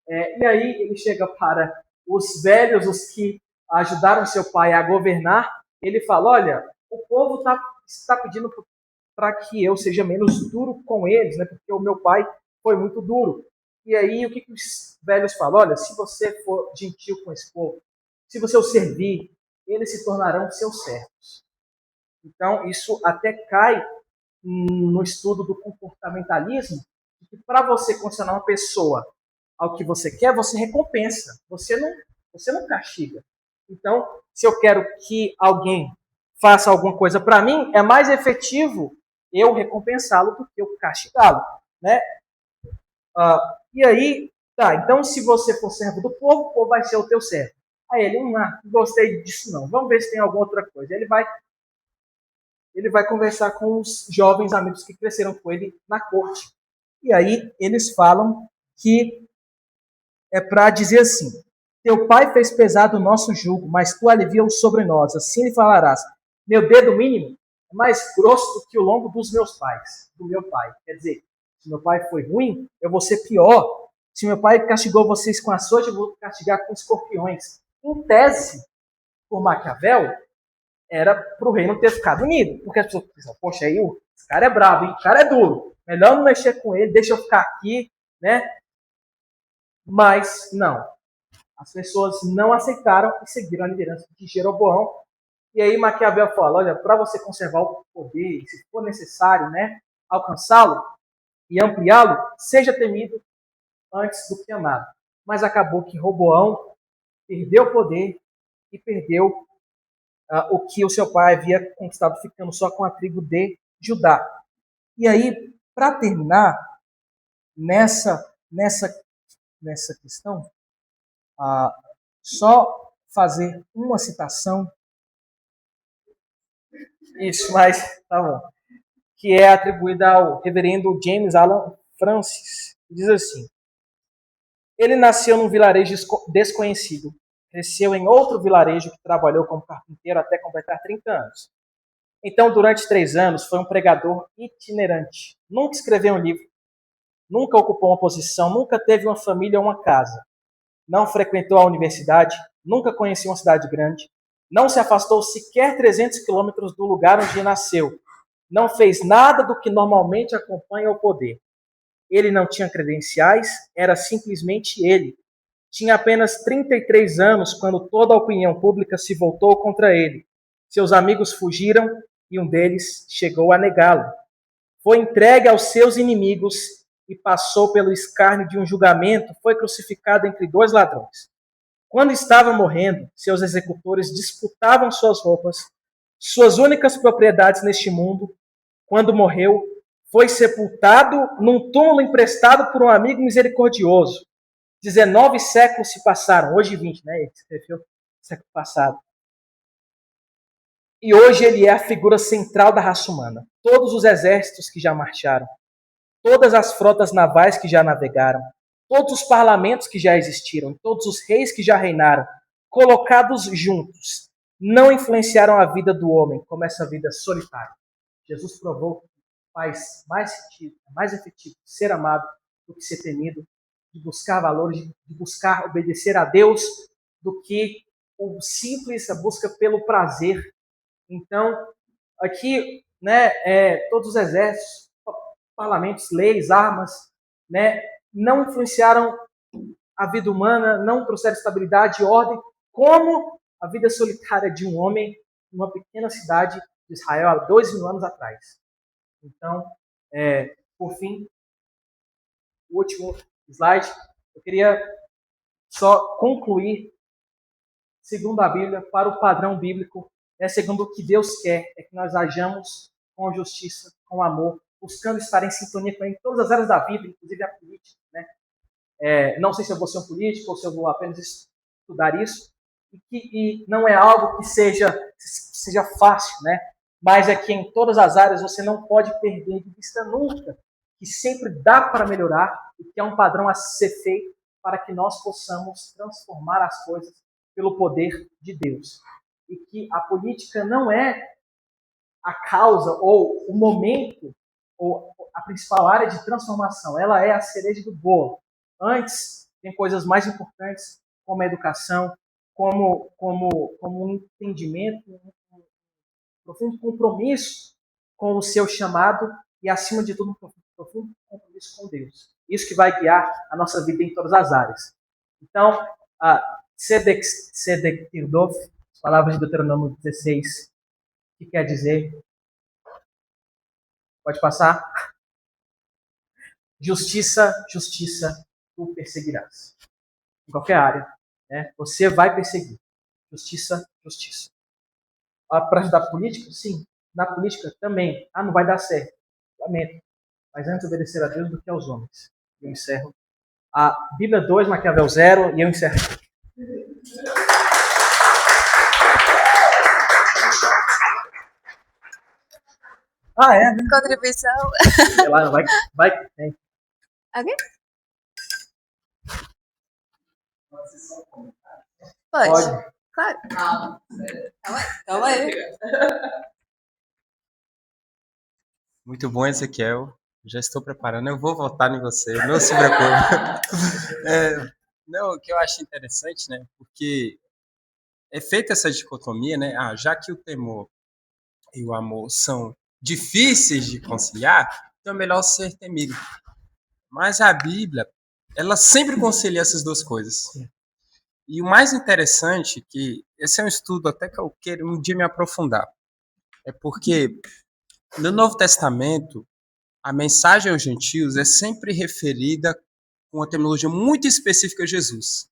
E aí ele chega para os velhos, os que ajudaram seu pai a governar, ele fala, olha, o povo está pedindo para que eu seja menos duro com eles, né? Porque o meu pai foi muito duro. E aí o que os velhos falam? Olha, se você for gentil com esse povo, se você o servir, eles se tornarão seus servos. Então, isso até cai no estudo do comportamentalismo, que para você condicionar uma pessoa ao que você quer, você recompensa, você não castiga. Então, se eu quero que alguém faça alguma coisa para mim, é mais efetivo eu recompensá-lo do que eu castigá-lo, né? E aí, tá, então se você for servo do povo, o povo vai ser o teu servo. Aí ele, não gostei disso não, vamos ver se tem alguma outra coisa. Ele vai conversar com os jovens amigos que cresceram com ele na corte. E aí eles falam que é para dizer assim, teu pai fez pesado o nosso jugo, mas tu alivia-o sobre nós. Assim lhe falarás, meu dedo mínimo é mais grosso do que o lombo dos meus pais, do meu pai. Quer dizer, se meu pai foi ruim, eu vou ser pior Se meu pai castigou vocês com açoite, eu vou castigar com escorpiões. Em tese, por Maquiavel, era para o reino ter ficado unido. Porque as pessoas pensam, poxa, aí esse cara é bravo, hein? O cara é duro. Melhor não mexer com ele, deixa eu ficar aqui, né? Mas, não. As pessoas não aceitaram e seguiram a liderança de Jeroboão. E aí Maquiavel fala, olha, para você conservar o poder, se for necessário, né, alcançá-lo e ampliá-lo, seja temido antes do que amado. Mas acabou que Roboão perdeu o poder e perdeu o que o seu pai havia conquistado, ficando só com a tribo de Judá. E aí, para terminar, nessa questão, só fazer uma citação. Isso, mas tá bom. Que é atribuída ao reverendo James Alan Francis. Diz assim: ele nasceu num vilarejo desconhecido. Cresceu em outro vilarejo que trabalhou como carpinteiro até completar 30 anos. Então, durante 3 anos, foi um pregador itinerante. Nunca escreveu um livro, nunca ocupou uma posição, nunca teve uma família ou uma casa. Não frequentou a universidade, nunca conheceu uma cidade grande, não se afastou sequer 300 quilômetros do lugar onde nasceu. Não fez nada do que normalmente acompanha o poder. Ele não tinha credenciais, era simplesmente ele. Tinha apenas 33 anos quando toda a opinião pública se voltou contra ele. Seus amigos fugiram e um deles chegou a negá-lo. Foi entregue aos seus inimigos e passou pelo escárnio de um julgamento, foi crucificado entre 2 ladrões. Quando estava morrendo, seus executores disputavam suas roupas, suas únicas propriedades neste mundo. Quando morreu, foi sepultado num túmulo emprestado por um amigo misericordioso. 19 séculos se passaram, hoje 20, né? Ele escreveu no século passado. E hoje ele é a figura central da raça humana. Todos os exércitos que já marcharam, todas as frotas navais que já navegaram, todos os parlamentos que já existiram, todos os reis que já reinaram, colocados juntos, não influenciaram a vida do homem como essa vida solitária. Jesus provou que faz mais sentido, mais efetivo ser amado do que ser temido, de buscar valores, de buscar obedecer a Deus, do que o simples, a busca pelo prazer. Então, aqui, né, todos os exércitos, parlamentos, leis, armas, né, não influenciaram a vida humana, não trouxeram estabilidade e ordem, como a vida solitária de um homem numa pequena cidade de Israel há 2.000 anos atrás. Então, por fim, o último slide, eu queria só concluir, segundo a Bíblia, para o padrão bíblico, segundo o que Deus quer, é que nós ajamos com justiça, com amor, buscando estar em sintonia com Ele em todas as áreas da vida, inclusive a política. Né? Não sei se eu vou ser um político ou se eu vou apenas estudar isso, e não é algo que seja fácil, né? Mas é que em todas as áreas você não pode perder de vista nunca que sempre dá para melhorar e que é um padrão a ser feito para que nós possamos transformar as coisas pelo poder de Deus. E que a política não é a causa ou o momento ou a principal área de transformação. Ela é a cereja do bolo. Antes, tem coisas mais importantes como a educação, como um entendimento, um profundo compromisso com o seu chamado e, acima de tudo, um profundo compromisso com Deus. Isso que vai guiar a nossa vida em todas as áreas. Então, Tzedek Tirdof, as palavras de Deuteronômio 16, que quer dizer? Pode passar? Justiça, justiça, tu perseguirás. Em qualquer área, né? Você vai perseguir. Justiça, justiça. Para ajudar a política? Sim. Na política também. Não vai dar certo. Lamento. Mas antes obedecer a Deus do que aos homens. Eu encerro. A Bíblia 2, Maquiavel 0, e eu encerro. É? Né? Contribuição. Sei lá, vai. Alguém? Pode. Claro. Calma aí. Muito bom, Ezequiel. Já estou preparando, eu vou votar em você, não se preocupe. Não, o que eu acho interessante, né? Porque é feita essa dicotomia, né? Já que o temor e o amor são difíceis de conciliar, então é melhor ser temido. Mas a Bíblia, ela sempre concilia essas duas coisas. E o mais interessante, que esse é um estudo até que eu quero um dia me aprofundar, é porque no Novo Testamento, a mensagem aos gentios é sempre referida com uma terminologia muito específica a Jesus.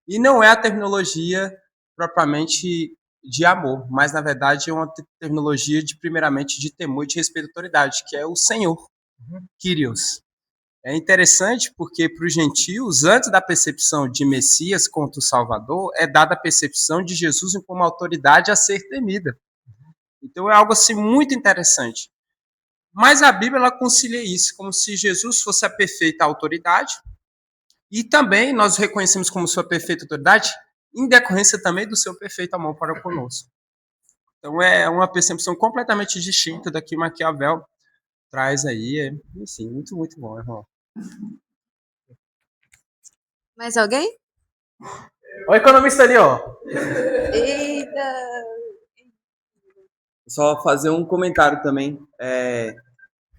E não é a terminologia propriamente de amor, mas na verdade é uma terminologia primeiramente de temor e de respeito à autoridade, que é o Senhor, Kyrios. É interessante porque para os gentios, antes da percepção de Messias quanto Salvador, é dada a percepção de Jesus como autoridade a ser temida. Então é algo assim muito interessante. Mas a Bíblia ela concilia isso, como se Jesus fosse a perfeita autoridade, e também nós o reconhecemos como sua perfeita autoridade, em decorrência também do seu perfeito amor para conosco. Então é uma percepção completamente distinta da que Maquiavel traz aí. Enfim, muito, muito bom, irmão. Mais alguém? Olha o economista ali, ó. Eita! Só fazer um comentário também.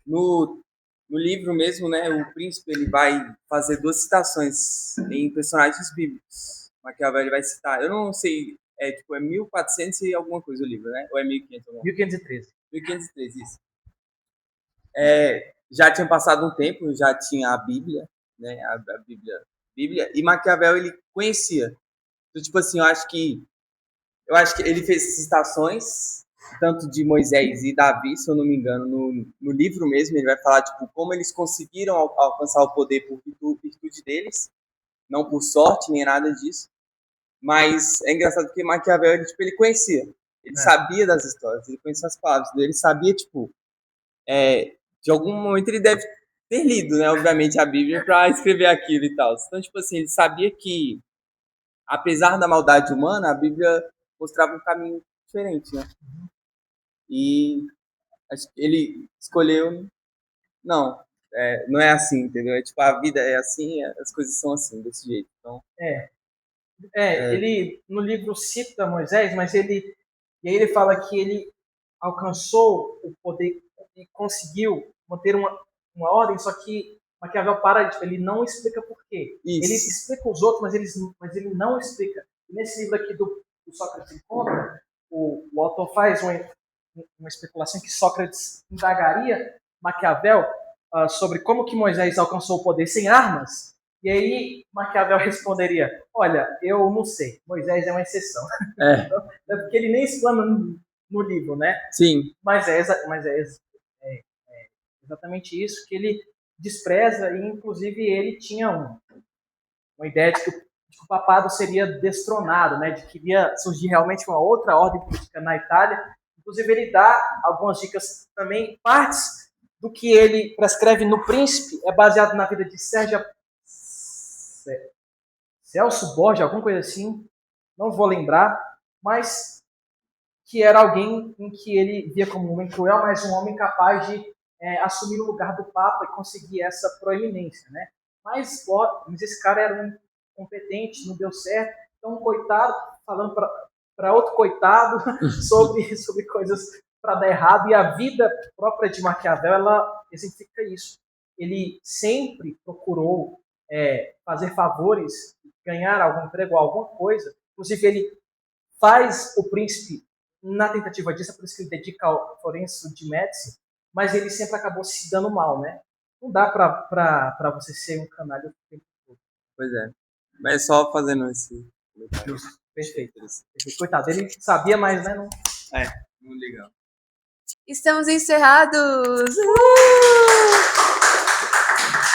No livro mesmo, né, o príncipe ele vai fazer duas citações em personagens bíblicos. Maquiavel ele vai citar, eu não sei, é 1400 e alguma coisa o livro, né? Ou é 1500? 1513. 1513, isso. Já tinha passado um tempo, já tinha a Bíblia, né? A Bíblia, e Maquiavel ele conhecia. Então, tipo assim, eu acho que ele fez citações tanto de Moisés e Davi, se eu não me engano, no livro mesmo, ele vai falar tipo como eles conseguiram alcançar o poder por virtude deles, não por sorte nem nada disso. Mas é engraçado porque Maquiavel ele conhecia, ele sabia das histórias, ele conhecia as palavras, ele sabia de algum momento ele deve ter lido, né, obviamente a Bíblia para escrever aquilo e tal. Então tipo assim, ele sabia que apesar da maldade humana, a Bíblia mostrava um caminho diferente, né? E acho que ele escolheu, não, não é assim, entendeu? Tipo, a vida é assim, as coisas são assim, desse jeito. Então, Ele no livro cita Moisés, mas e aí ele fala que ele alcançou o poder e conseguiu manter uma ordem, só que Maquiavel ele não explica por quê. Isso. Ele explica os outros, mas ele não explica. E nesse livro aqui do Sócrates Encontra, o autor faz uma especulação que Sócrates indagaria Maquiavel sobre como que Moisés alcançou o poder sem armas. E aí Maquiavel responderia, olha, eu não sei, Moisés é uma exceção. Então, é porque ele nem explana no livro, né? Sim. Mas é exatamente isso que ele despreza, e inclusive ele tinha uma ideia de que o papado seria destronado, né? De que iria surgir realmente uma outra ordem política na Itália. Inclusive ele dá algumas dicas também, partes do que ele prescreve no Príncipe é baseado na vida de Celso Borgia, alguma coisa assim, não vou lembrar, mas que era alguém em que ele via como um homem cruel, mas um homem capaz de assumir o lugar do Papa e conseguir essa proeminência, né? Mas esse cara era um incompetente, não deu certo, então um coitado falando para outro coitado sobre coisas para dar errado, e a vida própria de Maquiavel ela exemplifica isso. Ele sempre procurou fazer favores, ganhar algum emprego, alguma coisa. Inclusive ele faz o príncipe na tentativa disso, é por isso que ele dedica ao Florencio de Médici, mas ele sempre acabou se dando mal, né? Não dá pra você ser um canalha o tempo todo. Pois é. Mas só fazendo esse comentário. Perfeito. Coitado, ele sabia, mas né, não... Não legal. Estamos encerrados!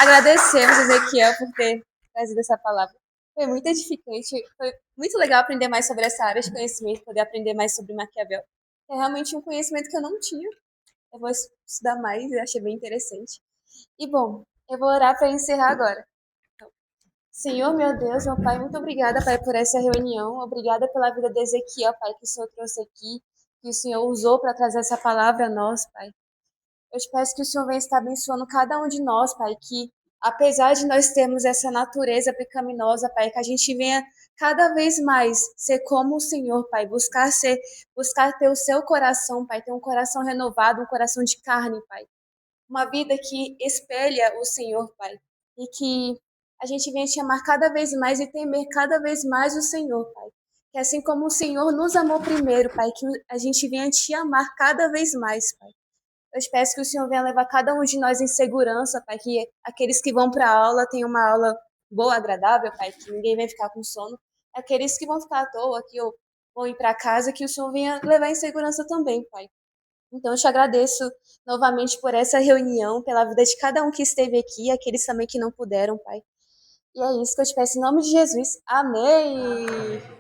Agradecemos, Ezequiel, por ter trazido essa palavra. Foi muito edificante, foi muito legal aprender mais sobre essa área de conhecimento, poder aprender mais sobre Maquiavel. É realmente um conhecimento que eu não tinha. Eu vou estudar mais e achei bem interessante. E bom, eu vou orar para encerrar agora. Então, Senhor, meu Deus, meu Pai, muito obrigada, Pai, por essa reunião. Obrigada pela vida de Ezequiel, Pai, que o Senhor trouxe aqui, que o Senhor usou para trazer essa palavra a nós, Pai. Eu te peço que o Senhor venha estar abençoando cada um de nós, Pai, que apesar de nós termos essa natureza pecaminosa, Pai, que a gente venha cada vez mais ser como o Senhor, Pai, buscar ter o seu coração, Pai, ter um coração renovado, um coração de carne, Pai. Uma vida que espelha o Senhor, Pai, e que a gente venha te amar cada vez mais e temer cada vez mais o Senhor, Pai. Que assim como o Senhor nos amou primeiro, Pai, que a gente venha te amar cada vez mais, Pai. Eu peço que o Senhor venha levar cada um de nós em segurança, Pai, que aqueles que vão para a aula tenham uma aula boa, agradável, Pai, que ninguém venha ficar com sono. Aqueles que vão ficar à toa, que vão ir para casa, que o Senhor venha levar em segurança também, Pai. Então, eu te agradeço novamente por essa reunião, pela vida de cada um que esteve aqui, aqueles também que não puderam, Pai. E é isso que eu te peço em nome de Jesus. Amém!